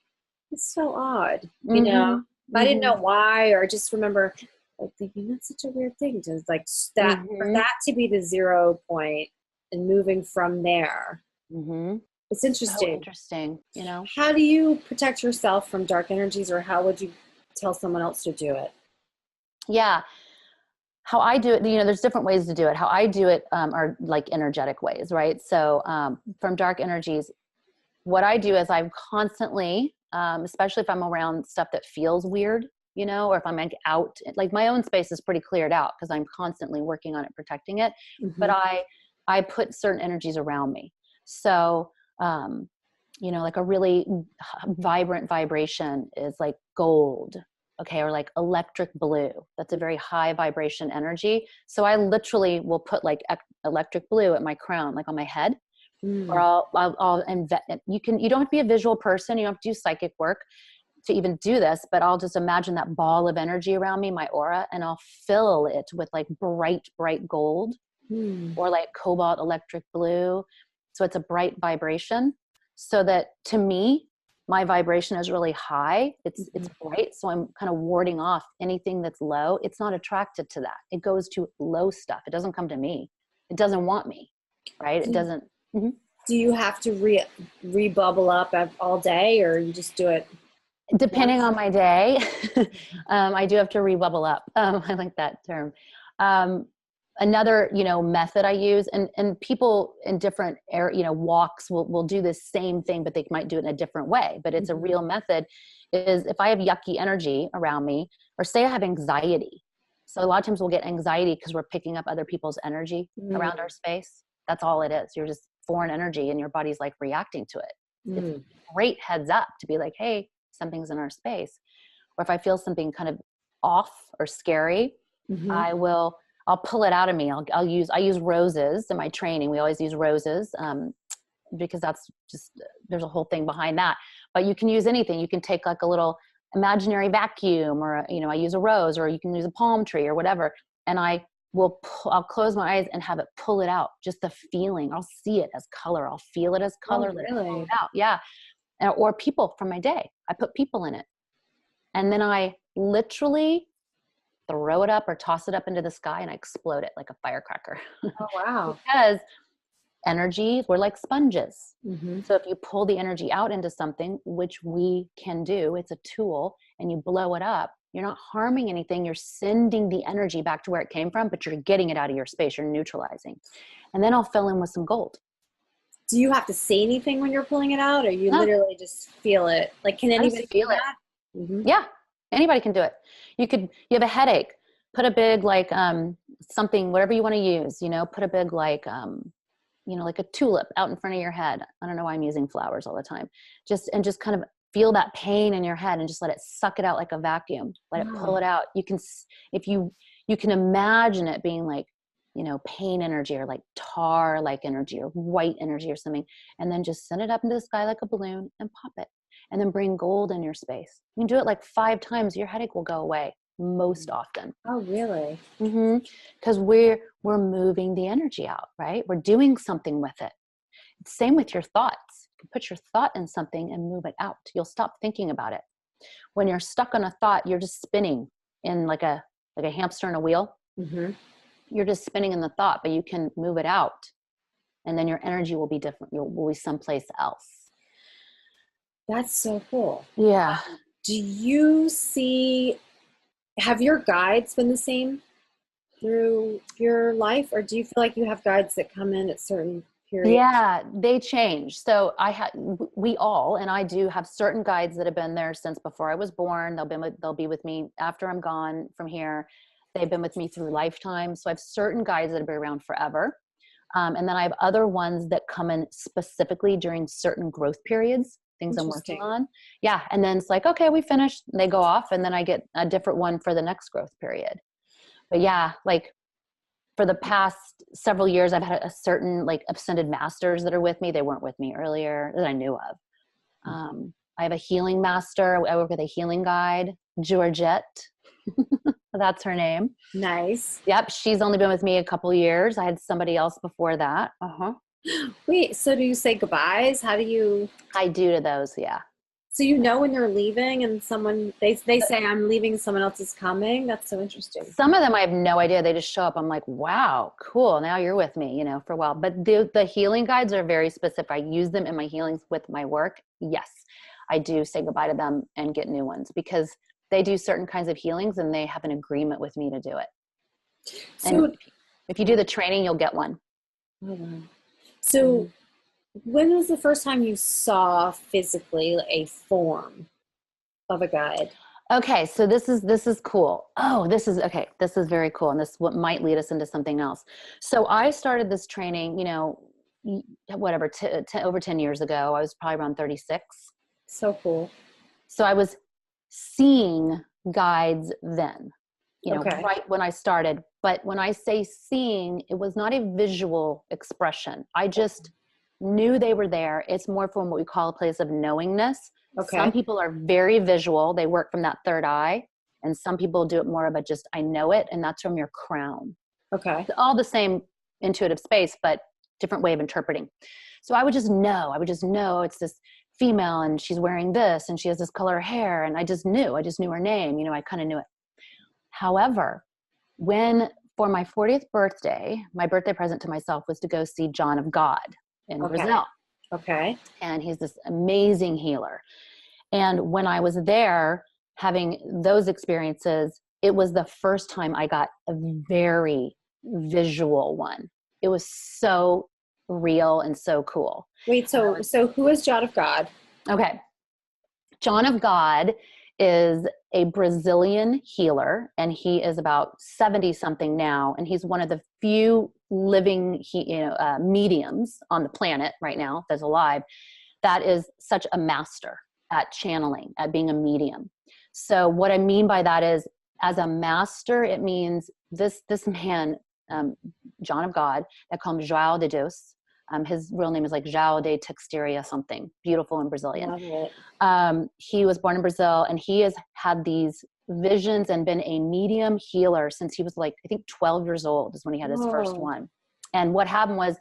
it's so odd, you know. I didn't know why, or I just remember like thinking that's such a weird thing to like that for that to be the 0 point and moving from there. It's interesting. So interesting, you know. How do you protect yourself from dark energies, or how would you tell someone else to do it? Yeah. How I do it, you know, there's different ways to do it. How I do it are like energetic ways, right? So from dark energies, what I do is I'm constantly, especially if I'm around stuff that feels weird, you know, or if I'm like out, like my own space is pretty cleared out because I'm constantly working on it, protecting it. But I put certain energies around me. So, you know, like a really vibrant vibration is like gold, okay, or like electric blue. That's a very high vibration energy. So I literally will put like electric blue at my crown, like on my head. Or I'll invent. You don't have to be a visual person. You don't have to do psychic work to even do this, but I'll just imagine that ball of energy around me, my aura, and I'll fill it with like bright, bright gold or like cobalt electric blue. So it's a bright vibration so that to me, my vibration is really high. It's bright. So I'm kind of warding off anything that's low. It's not attracted to that. It goes to low stuff. It doesn't come to me. It doesn't want me, right? It doesn't. Mm-hmm. Do you have to re-bubble up all day, or you just do it? Depending on my day, I do have to re-bubble up. I like that term. Another, method I use, and people in different walks will do this same thing, but they might do it in a different way. But it's a real method. Is if I have yucky energy around me, or say I have anxiety. So a lot of times we'll get anxiety because we're picking up other people's energy around our space. That's all it is. You're just foreign energy, and your body's like reacting to it. It's a great heads up to be like, hey, something's in our space. Or if I feel something kind of off or scary, I'll pull it out of me. I use roses in my training. We always use roses because that's just, there's a whole thing behind that. But you can use anything. You can take like a little imaginary vacuum, or I use a rose, or you can use a palm tree or whatever. And I'll close my eyes and have it pull it out. Just the feeling. I'll see it as color. I'll feel it as color. Oh, really? Pull it out. Yeah. Or people from my day. I put people in it. And then I literally throw it up or toss it up into the sky, and I explode it like a firecracker. Oh, wow. Because energy, we're like sponges. So if you pull the energy out into something, which we can do, it's a tool, and you blow it up, you're not harming anything. You're sending the energy back to where it came from, but you're getting it out of your space. You're neutralizing. And then I'll fill in with some gold. Do you have to say anything when you're pulling it out, or you literally just feel it? Like, can anybody feel it? Yeah, anybody can do it. You have a headache, put a big, like, something, whatever you want to use, put a big, like, like a tulip out in front of your head. I don't know why I'm using flowers all the time. Just kind of feel that pain in your head, and just let it suck it out like a vacuum. Let it pull it out. You can, if you can imagine it being like, pain energy, or like tar like energy, or white energy or something. And then just send it up into the sky like a balloon and pop it. And then bring gold in your space. You can do it like 5 times. Your headache will go away most often. Oh, really? Because we're moving the energy out, right? We're doing something with it. Same with your thoughts. You can put your thought in something and move it out. You'll stop thinking about it. When you're stuck on a thought, you're just spinning in like a hamster in a wheel. You're just spinning in the thought, but you can move it out, and then your energy will be different. Will be someplace else. That's so cool. Yeah. Do you have your guides been the same through your life, or do you feel like you have guides that come in at certain periods? Yeah, they change. So we all, and I do have certain guides that have been there since before I was born. They'll be with me after I'm gone from here. They've been with me through lifetime. So I have certain guides that have been around forever. And then I have other ones that come in specifically during certain growth periods, things I'm working on. Yeah. And then it's like, okay, we finished. They go off, and then I get a different one for the next growth period. But yeah, like for the past several years, I've had a certain like ascended masters that are with me. They weren't with me earlier that I knew of. I have a healing master. I work with a healing guide, Georgette. That's her name. Nice. Yep. She's only been with me a couple years. I had somebody else before that. Wait, so do you say goodbyes? How do you? I do to those. Yeah. So when they're leaving, and they say I'm leaving, someone else is coming. That's so interesting. Some of them I have no idea. They just show up. I'm like, wow, cool. Now you're with me, for a while. But the healing guides are very specific. I use them in my healings with my work. Yes, I do say goodbye to them and get new ones, because they do certain kinds of healings, and they have an agreement with me to do it. So and if you do the training, you'll get one. Oh, wow. So when was the first time you saw physically a form of a guide? Okay. So this is cool. Oh, this is very cool. And this what might lead us into something else. So I started this training, over 10 years ago. I was probably around 36. So cool. So I was seeing guides then, right when I started. But when I say seeing, it was not a visual expression. I just knew they were there. It's more from what we call a place of knowingness. Okay. Some people are very visual. They work from that third eye. And some people do it more of a just, I know it. And that's from your crown. Okay. It's all the same intuitive space, but different way of interpreting. So I would just know it's this female and she's wearing this and she has this color hair. And I just knew her name. You know, I kind of knew it. However, for my 40th birthday, my birthday present to myself was to go see John of God in Brazil. Okay. And he's this amazing healer. And when I was there having those experiences, it was the first time I got a very visual one. It was so real and so cool. Wait, so who is John of God? Okay. John of God is a Brazilian healer, and he is about 70 something now. And he's one of the few living mediums on the planet right now that's alive that is such a master at channeling, at being a medium. So what I mean by that is, as a master, it means this man, John of God, they call him João de Deus. His real name is like João de Texteria something, beautiful in Brazilian. Love it. He was born in Brazil, and he has had these visions and been a medium healer since he was like, I think 12 years old is when he had his first one. And what happened was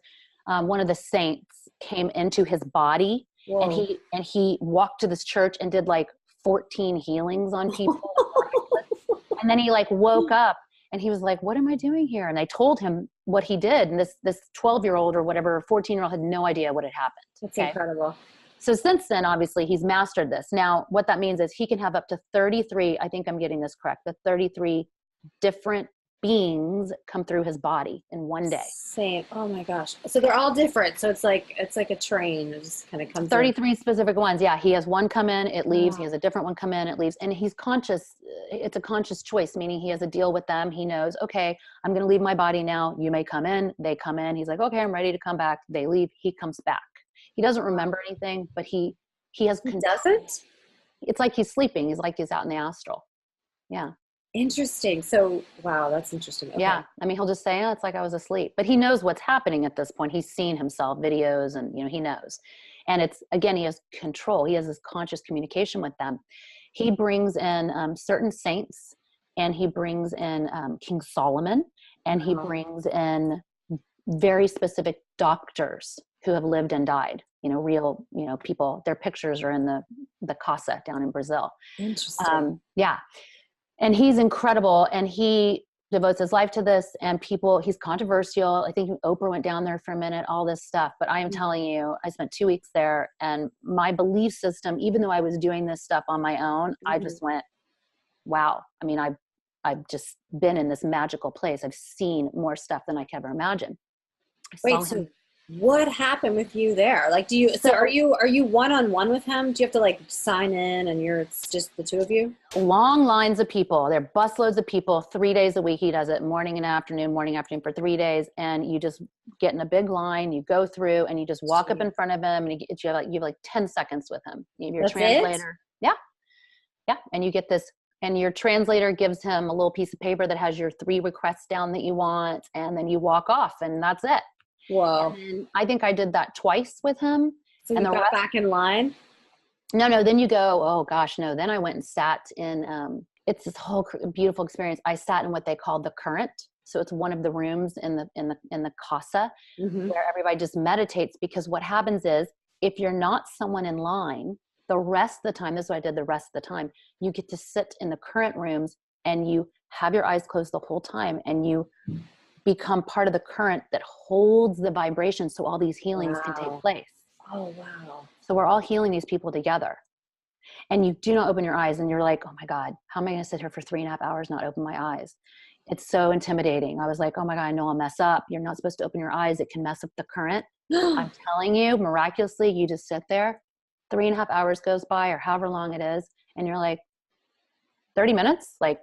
one of the saints came into his body. Whoa. and he walked to this church and did like 14 healings on people. And then he like woke up and he was like, what am I doing here? And I told him what he did. And this 12-year-old or whatever, 14-year-old had no idea what had happened. That's incredible. So since then, obviously he's mastered this. Now, what that means is he can have up to 33, I think I'm getting this correct, but 33 different beings come through his body in one day. Same. Oh my gosh. So they're all different. So it's like a train. It just kind of comes 33 specific ones. Yeah. He has one come in, it leaves. He has a different one come in, it leaves. And he's conscious. It's a conscious choice, meaning he has a deal with them. He knows, okay, I'm going to leave my body now. You may come in. They come in. He's like, okay, I'm ready to come back. They leave. He comes back. He doesn't remember anything, but he has control. Doesn't? It's like he's sleeping. He's like he's out in the astral. Yeah. Interesting. So, wow, that's interesting. Okay. Yeah. I mean, he'll just say, oh, it's like I was asleep, but he knows what's happening at this point. He's seen himself videos and, he knows. And it's, again, he has control. He has this conscious communication with them. He brings in certain saints, and he brings in King Solomon, and he brings in very specific doctors who have lived and died, real, people. Their pictures are in the Casa down in Brazil. Interesting. Yeah. And he's incredible, and he devotes his life to this, and he's controversial. I think Oprah went down there for a minute, all this stuff. But I am telling you, I spent 2 weeks there, and my belief system, even though I was doing this stuff on my own, I just went, wow. I mean, I've just been in this magical place. I've seen more stuff than I could ever imagine. Wait, so what happened with you there? Like, are you one-on-one with him? Do you have to like sign in and it's just the two of you? Long lines of people. There are busloads of people. 3 days a week. He does it morning and afternoon for 3 days. And you just get in a big line, you go through, and you just walk up in front of him, and you have like 10 seconds with him. You have your translator. Yeah. Yeah. And you get this, and your translator gives him a little piece of paper that has your 3 requests down that you want. And then you walk off, and that's it. Whoa. And I think I did that twice with him. So you got back in line? No. Then you go, oh gosh, no. Then I went and sat in, it's this whole beautiful experience. I sat in what they call the current. So it's one of the rooms in the casa where everybody just meditates, because what happens is, if you're not someone in line, the rest of the time, this is what I did the rest of the time, you get to sit in the current rooms, and you have your eyes closed the whole time, and you become part of the current that holds the vibration, so all these healings can take place. Oh, wow. So we're all healing these people together. And you do not open your eyes, and you're like, oh my God, how am I going to sit here for 3.5 hours, not open my eyes? It's so intimidating. I was like, oh my God, I know I'll mess up. You're not supposed to open your eyes. It can mess up the current. I'm telling you, miraculously, you just sit there, 3.5 hours goes by, or however long it is. And you're like, 30 minutes, like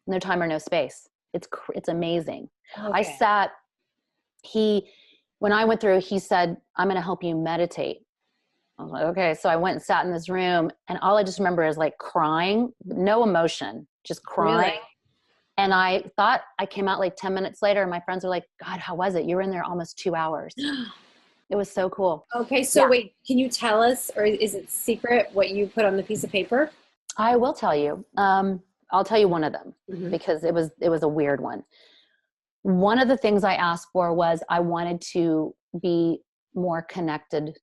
no time or no space. It's amazing. Okay. When I went through, he said, I'm going to help you meditate. I was like, okay. So I went and sat in this room, and all I just remember is like crying, no emotion, just crying. Really? And I thought I came out like 10 minutes later, and my friends were like, God, how was it? You were in there almost 2 hours. It was so cool. Okay. So wait, can you tell us, or is it secret what you put on the piece of paper? I will tell you. I'll tell you one of them because it was a weird one. One of the things I asked for was I wanted to be more connected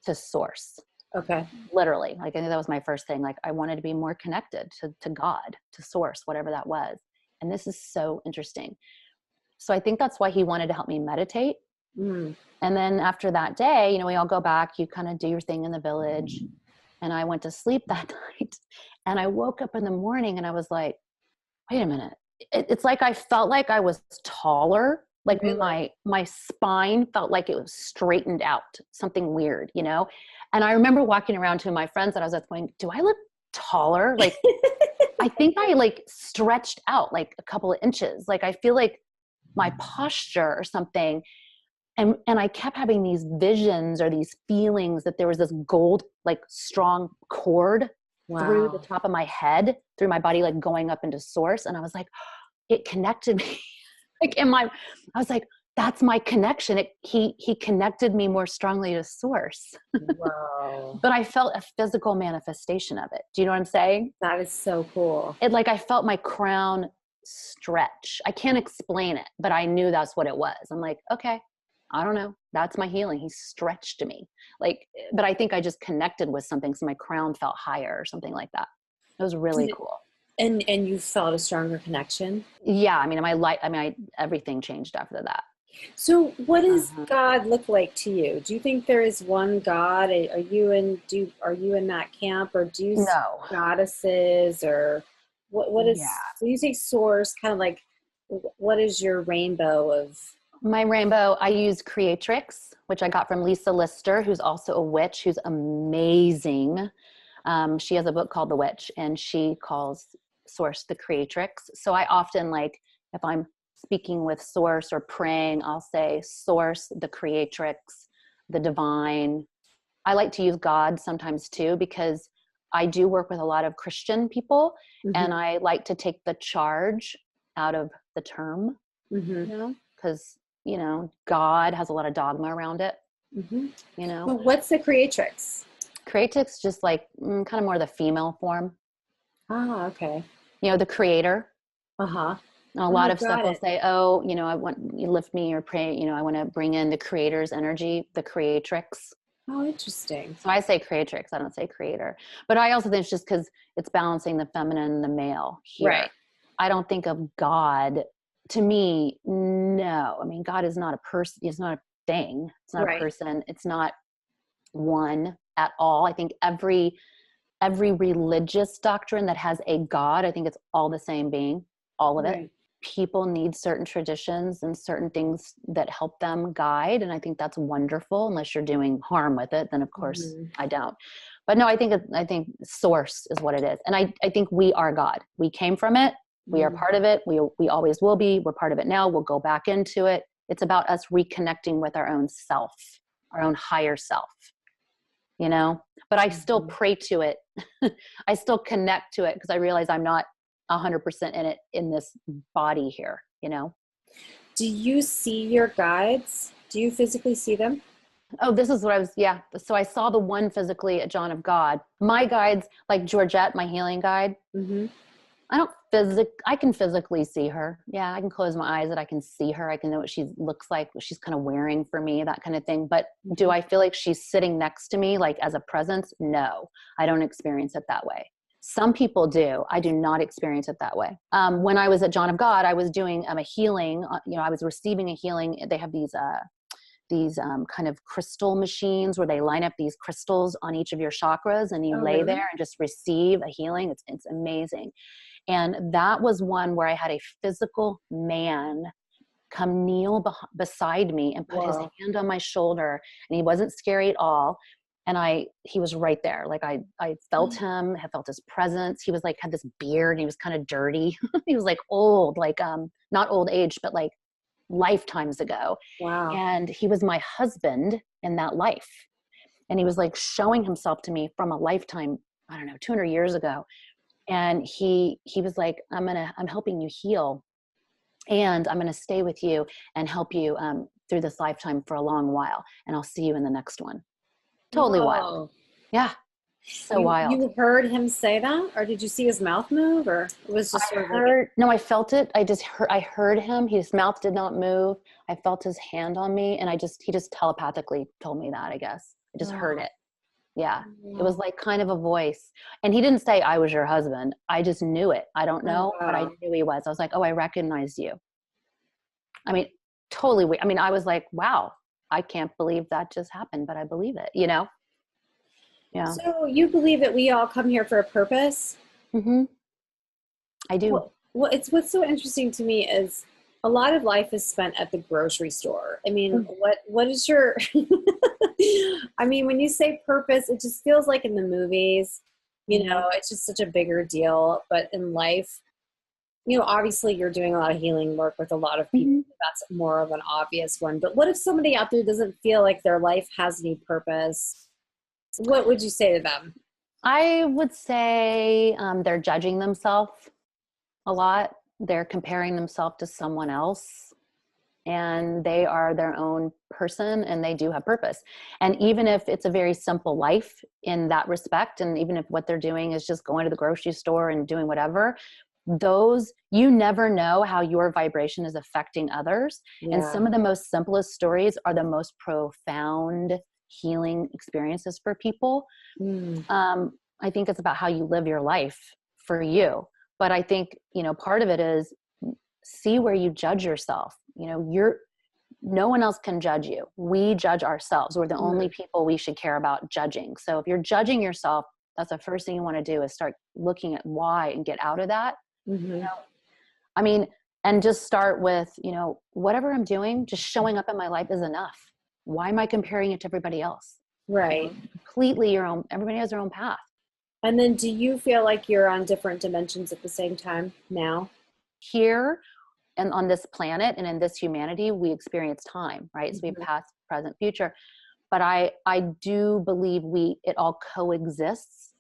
to source. Okay. Literally. Like, I think that was my first thing. Like, I wanted to be more connected to God, to source, whatever that was. And this is so interesting. So I think that's why he wanted to help me meditate. Mm. And then after that day, you know, we all go back, you kind of do your thing in the village. And I went to sleep that night, and I woke up in the morning and I was like, wait a minute. It's like I felt like I was taller. Like Really? my spine felt like it was straightened out, something weird, you know? And I remember walking around to my friends that I was with going, do I look taller? Like, I think I like stretched out like a couple of inches. Like, I feel like my posture or something. And I kept having these visions or these feelings that there was this gold, like strong cord through the Wow. top of my head, through my body, like going up into source. And I was like, it connected me. Like I was like, that's my connection. He connected me more strongly to source. Wow. But I felt a physical manifestation of it. Do you know what I'm saying? That is so cool. I felt my crown stretch. I can't explain it, but I knew that's what it was. I'm like, okay, I don't know. That's my healing. He stretched me. Like, but I think I just connected with something. So my crown felt higher or something like that. It was really cool. And you felt a stronger connection? Yeah. I mean, everything changed after that. So what does Uh-huh. God look like to you? Do you think there is one God? Are you in that camp, or do you see No. goddesses, or what Yeah. is, when you say source, kind of like, what is your rainbow of? My rainbow, I use Creatrix, which I got from Lisa Lister, who's also a witch, who's amazing. She has a book called The Witch, and she calls Source the Creatrix. So I often, like, if I'm speaking with Source or praying, I'll say Source, the Creatrix, the divine. I like to use God sometimes too, because I do work with a lot of Christian people, and Mm-hmm. I like to take the charge out of the term, Mm-hmm. you know, because, you know, God has a lot of dogma around it, Mm-hmm. you know. Well, what's the creatrix? Creatrix, just like kind of more the female form, Ah, okay. you know, the creator. Uh-huh. And a lot Oh, of stuff got will it. say, oh, you know, I want you lift me or pray, you know, I want to bring in the creator's energy, the creatrix. Oh, interesting. So I say creatrix, I don't say creator. But I also think it's just because it's balancing the feminine and the male here. Right. I don't think of God, to me, no. I mean, God is not a person, it's not a thing. It's not a Right. person. It's not one at all. I think every religious doctrine that has a God, I think it's all the same being, all of it. Right. People need certain traditions and certain things that help them guide. And I think that's wonderful. Unless you're doing harm with it, then of course Mm-hmm. I don't. But no, I think source is what it is. And I think we are God. We came from it. We are part of it. We always will be. We're part of it now. We'll go back into it. It's about us reconnecting with our own self, our own higher self, you know, but I still Mm-hmm. pray to it. I still connect to it because I realize I'm not 100% in it in this body here, you know? Do you see your guides? Do you physically see them? Oh, this is what yeah. So I saw the one physically at John of God. My guides, like Georgette, my healing guide, Mm-hmm. I can physically see her. Yeah, I can close my eyes and I can see her. I can know what she looks like, what she's kind of wearing for me, that kind of thing. But do I feel like she's sitting next to me, like as a presence? No, I don't experience it that way. Some people do. I do not experience it that way. When I was at John of God, I was doing a healing. You know, I was receiving a healing. They have these kind of crystal machines where they line up these crystals on each of your chakras, and you Oh, lay really? there and just receive a healing. It's amazing. And that was one where I had a physical man come kneel beside me and put his Whoa. hand on my shoulder, and he wasn't scary at all. And he was right there. Like I felt him, I felt his presence. He was like, had this beard, and he was kind of dirty. He was like old, like, not old age, but like lifetimes ago. Wow. And he was my husband in that life. And he was like showing himself to me from a lifetime, I don't know, 200 years ago. And he was like, I'm helping you heal, and I'm going to stay with you and help you through this lifetime for a long while. And I'll see you in the next one. Totally wild. Whoa. Yeah. So wild. You heard him say that, or did you see his mouth move, or it was just I sort of heard, no, I felt it. I heard him. His mouth did not move. I felt his hand on me, and he just telepathically told me that, I guess. I just heard it. Yeah. It was like kind of a voice. And he didn't say, I was your husband. I just knew it. I don't know, but I knew he was. I was like, oh, I recognized you. I mean, totally weird. I mean, I was like, wow, I can't believe that just happened, but I believe it, you know? Yeah. So you believe that we all come here for a purpose? Mm-hmm. I do. Well, it's what's so interesting to me is a lot of life is spent at the grocery store. I mean, what is your I mean, when you say purpose, it just feels like in the movies, you know, it's just such a bigger deal. But in life, you know, obviously you're doing a lot of healing work with a lot of people. That's more of an obvious one. But what if somebody out there doesn't feel like their life has any purpose? What would you say to them? I would say they're judging themselves a lot. They're comparing themselves to someone else, and they are their own person, and they do have purpose. And even if it's a very simple life in that respect, and even if what they're doing is just going to the grocery store and doing whatever, you never know how your vibration is affecting others. And some of the most simplest stories are the most profound healing experiences for people. I think it's about how you live your life for you. But I think, you know, part of it is see where you judge yourself. You know, no one else can judge you. We judge ourselves. We're the only people we should care about judging. So if you're judging yourself, that's the first thing you want to do is start looking at why and get out of that. You know? I mean, and just start with, you know, whatever I'm doing, just showing up in my life is enough. Why am I comparing it to everybody else? Right. You know, completely your own, everybody has their own path. And then do you feel like you're on different dimensions at the same time now? Here and on this planet and in this humanity, we experience time, right? So we have past, present, future. But I do believe it all coexists.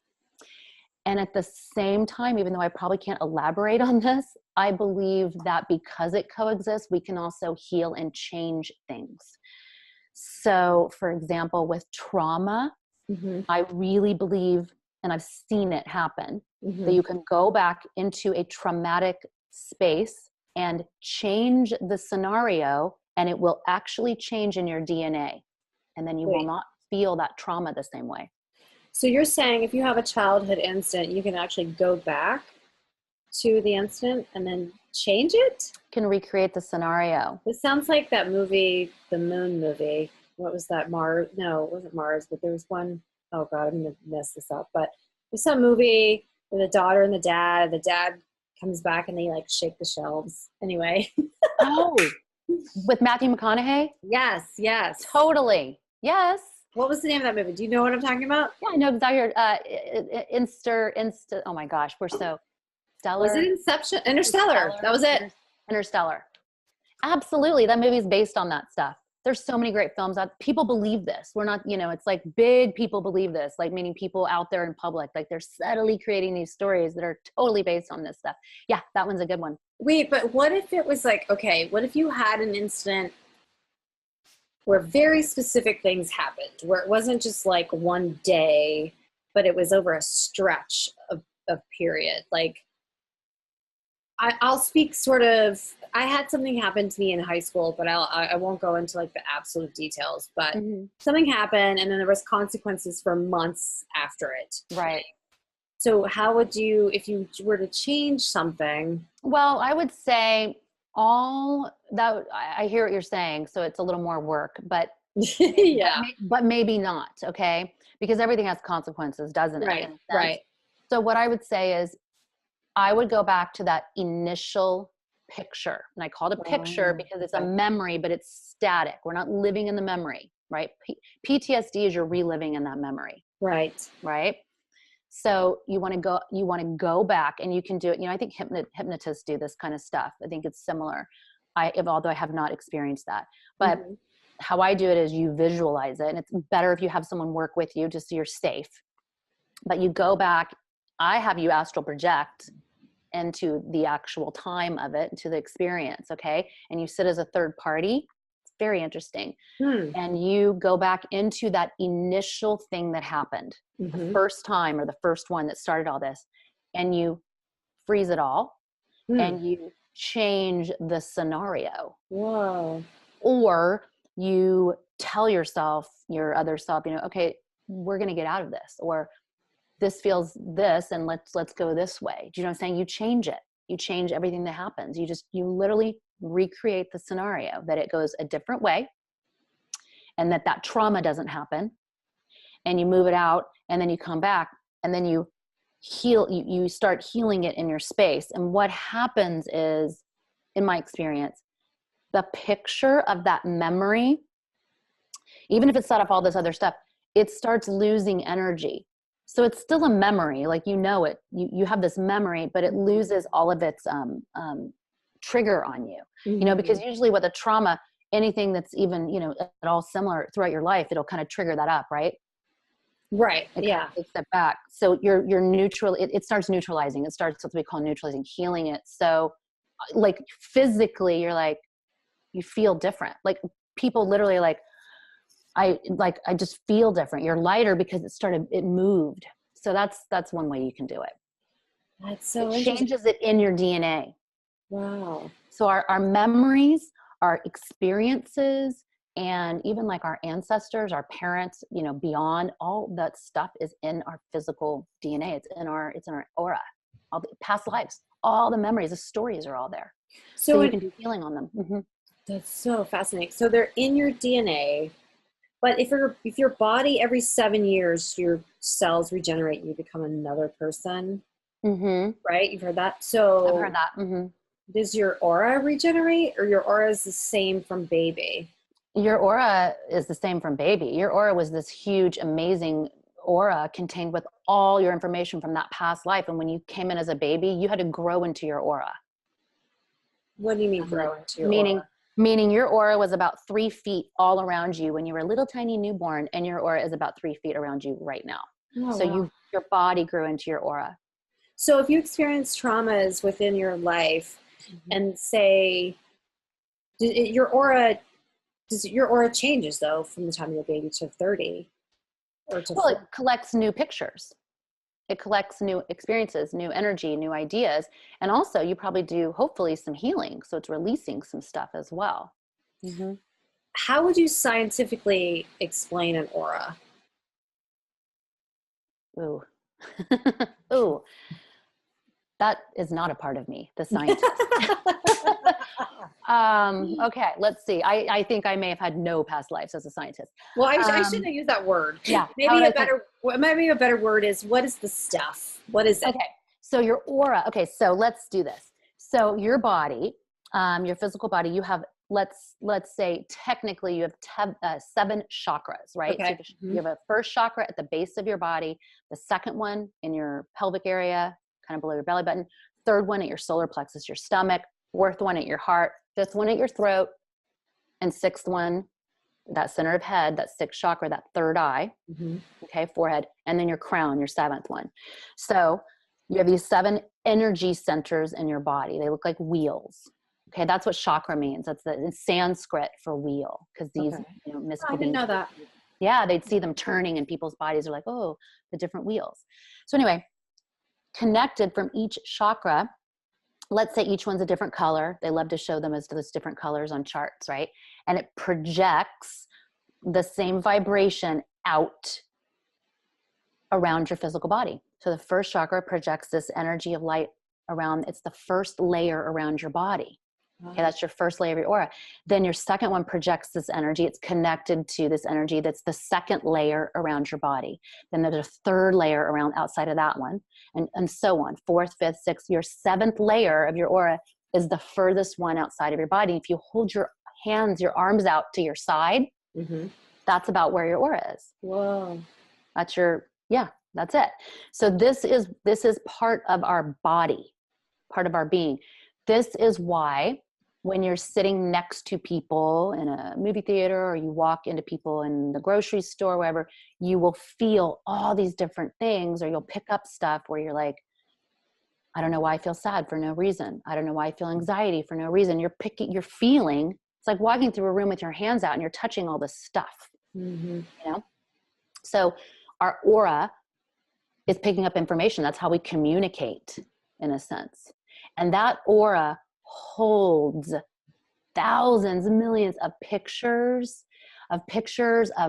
And at the same time, even though I probably can't elaborate on this, I believe that because it coexists, we can also heal and change things. So for example, with trauma, I really believe, and I've seen it happen, that you can go back into a traumatic space and change the scenario, and it will actually change in your DNA. And then you will not feel that trauma the same way. So you're saying if you have a childhood incident, you can actually go back to the incident and then change it? Can recreate the scenario. It sounds like that movie, the moon movie. What was that? Mars? No, it wasn't Mars, but there was one. Oh God, I'm going to mess this up. But there's some movie with the daughter and the dad. The dad comes back and they like shake the shelves. Anyway. Oh, with Matthew McConaughey? Yes. Totally. Yes. What was the name of that movie? Do you know what I'm talking about? Yeah, I know exactly. Oh my gosh, we're so stellar. Was it Inception? Interstellar. That was it. Interstellar. Absolutely. That movie is based on that stuff. There's so many great films out. People believe this. We're not, you know, it's like big people believe this, like meaning people out there in public, like they're subtly creating these stories that are totally based on this stuff. Yeah, that one's a good one. Wait, but what if it was like, okay, what if you had an incident where very specific things happened, where it wasn't just like one day, but it was over a stretch of period? Like, I'll speak sort of, I had something happen to me in high school, but I won't go into like the absolute details, but something happened and then there was consequences for months after it. Right. So how would you, if you were to change something? Well, I would say all that, I hear what you're saying. So it's a little more work, but Yeah. but maybe not. Okay. Because everything has consequences, doesn't it? Right. So what I would say is I would go back to that initial picture. And I call it a picture because it's a memory, but it's static. We're not living in the memory, right? PTSD is you're reliving in that memory. Right. Right. So you want to go back, and you can do it. You know, I think hypnotists do this kind of stuff. I think it's similar. Although I have not experienced that, but how I do it is you visualize it, and it's better if you have someone work with you just so you're safe. But you go back. I have you astral project into the actual time of it, to the experience. Okay. And you sit as a third party very interesting. Hmm. And you go back into that initial thing that happened, the first time or the first one that started all this, and you freeze it all and you change the scenario. Whoa. Or you tell yourself, your other self, okay, we're going to get out of this, or this feels this, and let's go this way. Do you know what I'm saying? You change it. You change everything that happens. You literally recreate the scenario that it goes a different way, and that trauma doesn't happen, and you move it out, and then you come back, and then you heal, you start healing it in your space. And what happens is, in my experience, the picture of that memory, even if it set off all this other stuff, it starts losing energy. So it's still a memory, like it, you have this memory, but it loses all of its trigger on you. Because usually with a trauma, anything that's even at all similar throughout your life, it'll kind of trigger that up, right? Right. It Yeah. kind of takes it back. So you're neutral. It starts neutralizing. It starts what we call neutralizing, healing it. So like physically, you're like, you feel different. Like people literally I just feel different. You're lighter because it moved. So that's one way you can do it. That's so It interesting. changes it in your DNA. Wow. So our memories, our experiences, and even like our ancestors, our parents, beyond, all that stuff is in our physical DNA. It's in our aura, all the past lives, all the memories, the stories are all there. So you can do healing on them. Mm-hmm. That's so fascinating. So they're in your DNA, but if your body every 7 years, your cells regenerate, you become another person, right? You've heard that. So I've heard that. Mm-hmm. Does your aura regenerate, or your aura is the same from baby? Your aura is the same from baby. Your aura was this huge, amazing aura contained with all your information from that past life. And when you came in as a baby, you had to grow into your aura. What do you mean grow into your aura? Meaning your aura was about 3 feet all around you when you were a little tiny newborn, and your aura is about 3 feet around you right now. Oh, so wow. Your body grew into your aura. So if you experience traumas within your life, and say, your aura changes though from the time you're a baby to 30? Or to Well, it collects new pictures. It collects new experiences, new energy, new ideas. And also you probably do, hopefully, some healing. So it's releasing some stuff as well. How would you scientifically explain an aura? Ooh. Ooh. That is not a part of me, the scientist. Okay, let's see. I think I may have had no past lives as a scientist. Well, I shouldn't have used that word. Yeah. Maybe a better word is, what is the stuff? What is it? Okay. So your aura. Okay. So let's do this. So your body, your physical body, you have, let's say technically you have 7 chakras, right? Okay. So you have a first chakra at the base of your body, the second one in your pelvic area, kind of below your belly button, third one at your solar plexus, your stomach, fourth one at your heart, fifth one at your throat, and sixth one, that center of head, that 6th chakra, that third eye, okay, forehead, and then your crown, your 7th one. So you have these 7 energy centers in your body. They look like wheels. Okay, that's what chakra means. That's in Sanskrit for wheel, because these mystical I didn't know beings, that. yeah, they'd see them turning, and people's bodies are like, oh, the different wheels. So anyway, connected from each chakra, let's say each one's a different color. They love to show them as those different colors on charts, right? And it projects the same vibration out around your physical body. So the first chakra projects this energy of light around, it's the first layer around your body. Okay, that's your first layer of your aura. Then your second one projects this energy. It's connected to this energy that's the second layer around your body. Then there's a third layer around outside of that one, and so on. 4th, 5th, 6th. Your 7th layer of your aura is the furthest one outside of your body. If you hold your hands, your arms out to your side, that's about where your aura is. Whoa. That's that's it. So this is part of our body, part of our being. This is why when you're sitting next to people in a movie theater, or you walk into people in the grocery store, wherever, you will feel all these different things, or you'll pick up stuff where you're like, I don't know why I feel sad for no reason. I don't know why I feel anxiety for no reason. You're feeling like walking through a room with your hands out and you're touching all this stuff, you know? So our aura is picking up information. That's how we communicate, in a sense. And that aura holds thousands, millions of pictures, of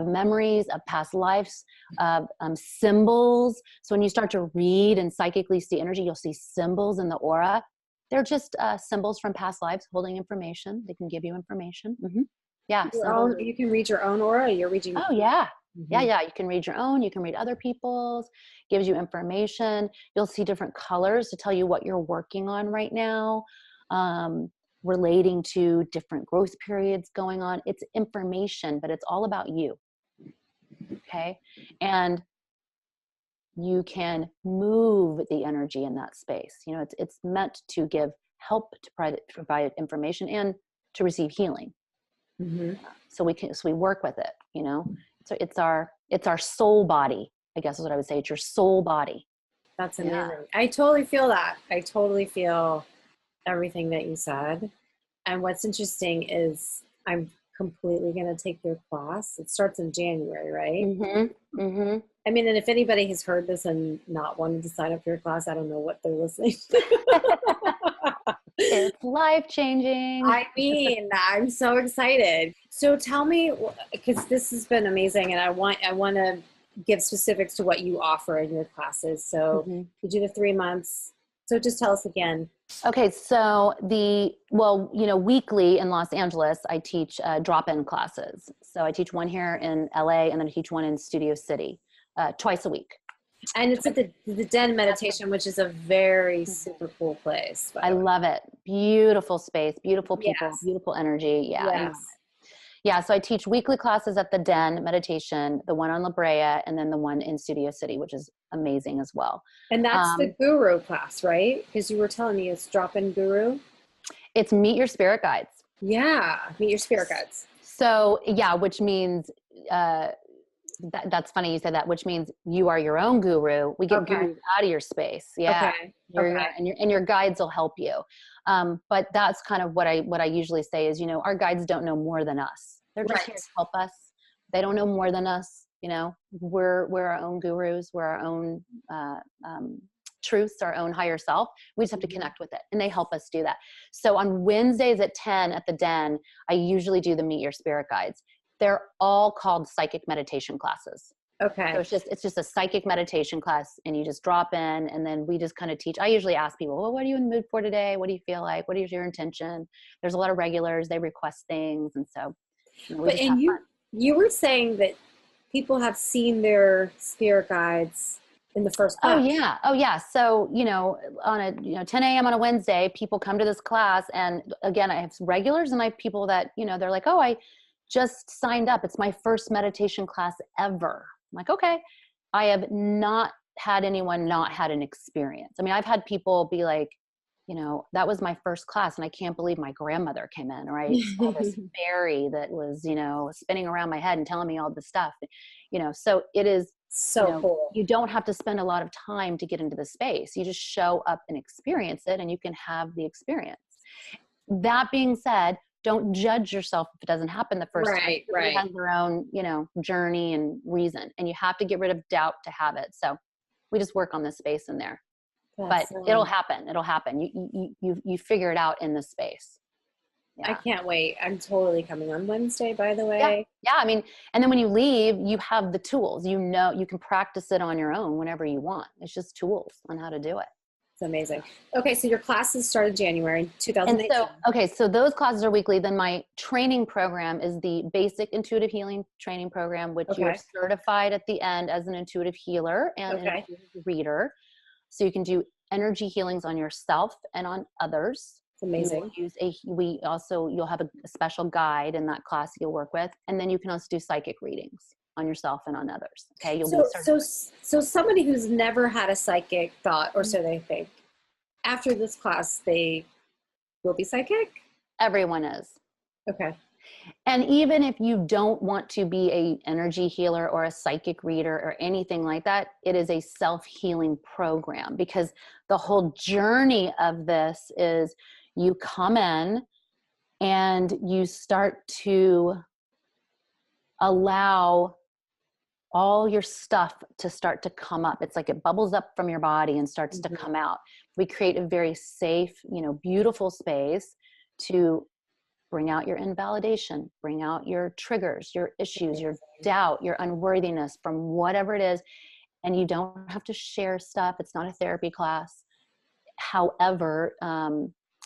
memories, of past lives, of symbols. So when you start to read and psychically see energy, you'll see symbols in the aura. They're just symbols from past lives holding information. They can give you information. Yeah. You can read your own aura. You're reading. Oh, yeah. Yeah. You can read your own. You can read other people's. Gives you information. You'll see different colors to tell you what you're working on right now, relating to different growth periods going on. It's information, but it's all about you. Okay. And you can move the energy in that space. You know, it's meant to give help, to provide information, and to receive healing. So we work with it, you know. So it's our soul body, I guess is what I would say. It's your soul body. That's amazing. Yeah. I totally feel that. I totally feel everything that you said. And what's interesting is I'm completely going to take your class. It starts in January, right? I mean, and if anybody has heard this and not wanted to sign up for your class, I don't know what they're listening to. It's life-changing. I mean, I'm so excited. So tell me, because this has been amazing, and I want to give specifics to what you offer in your classes. So you do the 3 months. So just tell us again. Okay, so weekly in Los Angeles, I teach drop-in classes. So I teach one here in LA, and then I teach one in Studio City, twice a week. And it's at the Den Meditation, which is a very super cool place. I love it. Beautiful space, beautiful people, beautiful energy. Yeah. Yeah, so I teach weekly classes at the Den Meditation, the one on La Brea, and then the one in Studio City, which is amazing as well. And that's the Guru class, right? Because you were telling me it's drop-in Guru. It's Meet Your Spirit Guides. Yeah, Meet Your Spirit Guides. So, yeah, which means, that's funny you said that, which means you are your own guru. We get gurus out of your space. Yeah. And your guides will help you. But that's kind of what I usually say is, you know, our guides don't know more than us. They're just here to help us. They don't know more than us. You know, we're our own gurus. We're our own truths, our own higher self. We just have to connect with it, and they help us do that. So on Wednesdays at 10 at the Den, I usually do the Meet Your Spirit Guides. They're all called psychic meditation classes. Okay. So it's just a psychic meditation class, and you just drop in, and then we just kind of teach. I usually ask people, well, what are you in the mood for today? What do you feel like? What is your intention? There's a lot of regulars. They request things. And so, you were saying that people have seen their spirit guides in the first class. Oh yeah. So, on 10 a.m. on a Wednesday, people come to this class, and again, I have regulars and I have people that, they're like, oh, I just signed up. It's my first meditation class ever. I'm like, okay. I have not had anyone not had an experience. I mean, I've had people be like, that was my first class, and I can't believe my grandmother came in, right? All this fairy that was, spinning around my head and telling me all this stuff, so it is so cool. You don't have to spend a lot of time to get into the space. You just show up and experience it, and you can have the experience. That being said, don't judge yourself if it doesn't happen the first time. Everybody has their own, journey and reason, and you have to get rid of doubt to have it. So we just work on this space in there. But it'll happen. It'll happen. You figure it out in this space. Yeah. I can't wait. I'm totally coming on Wednesday, by the way. Yeah. I mean, and then when you leave, you have the tools. You can practice it on your own whenever you want. It's just tools on how to do it. It's amazing. Okay, so your classes started January 2018. So those classes are weekly. Then my training program is the Basic Intuitive Healing Training Program, which you're certified at the end as an intuitive healer and an intuitive reader. So you can do energy healings on yourself and on others. It's amazing. You'll have a special guide in that class you'll work with, and then you can also do psychic readings on yourself and on others. Okay. So somebody who's never had a psychic thought, or so they think, after this class, they will be psychic? Everyone is. Okay. And even if you don't want to be a energy healer or a psychic reader or anything like that, it is a self-healing program, because the whole journey of this is you come in, and you start to allow all your stuff to start to come up. It's like it bubbles up from your body and starts to come out. We create a very safe, beautiful space to bring out your invalidation, bring out your triggers, your issues, your doubt, your unworthiness from whatever it is. And you don't have to share stuff. It's not a therapy class. However,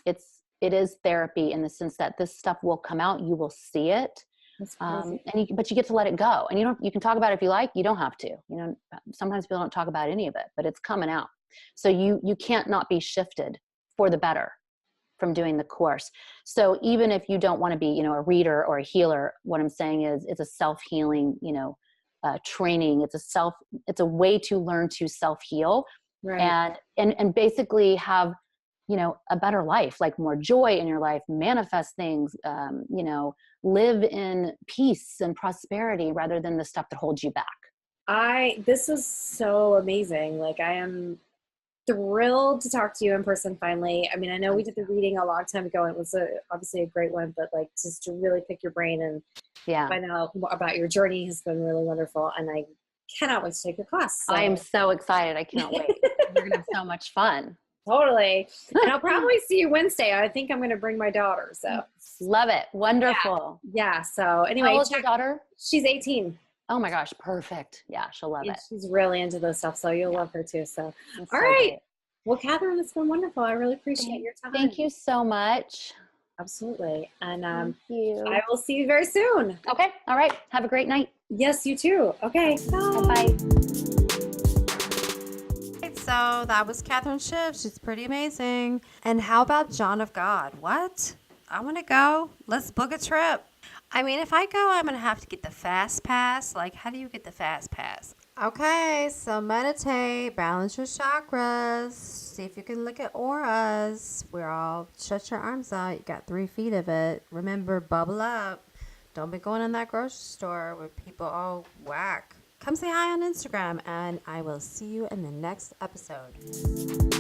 it is therapy in the sense that this stuff will come out. You will see it. But you get to let it go, and you can talk about it if you like. You don't have to. Sometimes people don't talk about any of it, but it's coming out. So you can't not be shifted for the better from doing the course. So even if you don't want to be, a reader or a healer, what I'm saying is it's a self-healing, training. It's a way to learn to self-heal, right. and basically have, a better life, like more joy in your life, manifest things, live in peace and prosperity rather than the stuff that holds you back. This is so amazing. Like, I am thrilled to talk to you in person finally. I mean, I know we did the reading a long time ago. It was obviously a great one, but like just to really pick your brain and find out more about your journey has been really wonderful. And I cannot wait to take your class. So. I am so excited. I can't wait. We're going to have so much fun. Totally. And I'll probably see you Wednesday. I think I'm going to bring my daughter. So love it. Wonderful. Yeah. So anyway, how old is your daughter? She's 18. Oh my gosh. Perfect. Yeah. She'll love it. She's really into this stuff. So you'll love her too. So, all right. Great. Well, Kathryn, it's been wonderful. I really appreciate your time. Thank you so much. Absolutely. And thank you. I will see you very soon. Okay. All right. Have a great night. Yes, you too. Okay. Bye. So that was Kathryn Schiff. She's pretty amazing. And how about John of God? What? I want to go. Let's book a trip. I mean, if I go, I'm going to have to get the fast pass. Like, how do you get the fast pass? Okay, so meditate, balance your chakras, see if you can look at auras. We're all, stretch your arms out. You got 3 feet of it. Remember, bubble up. Don't be going in that grocery store with people all whack. Come say hi on Instagram, and I will see you in the next episode.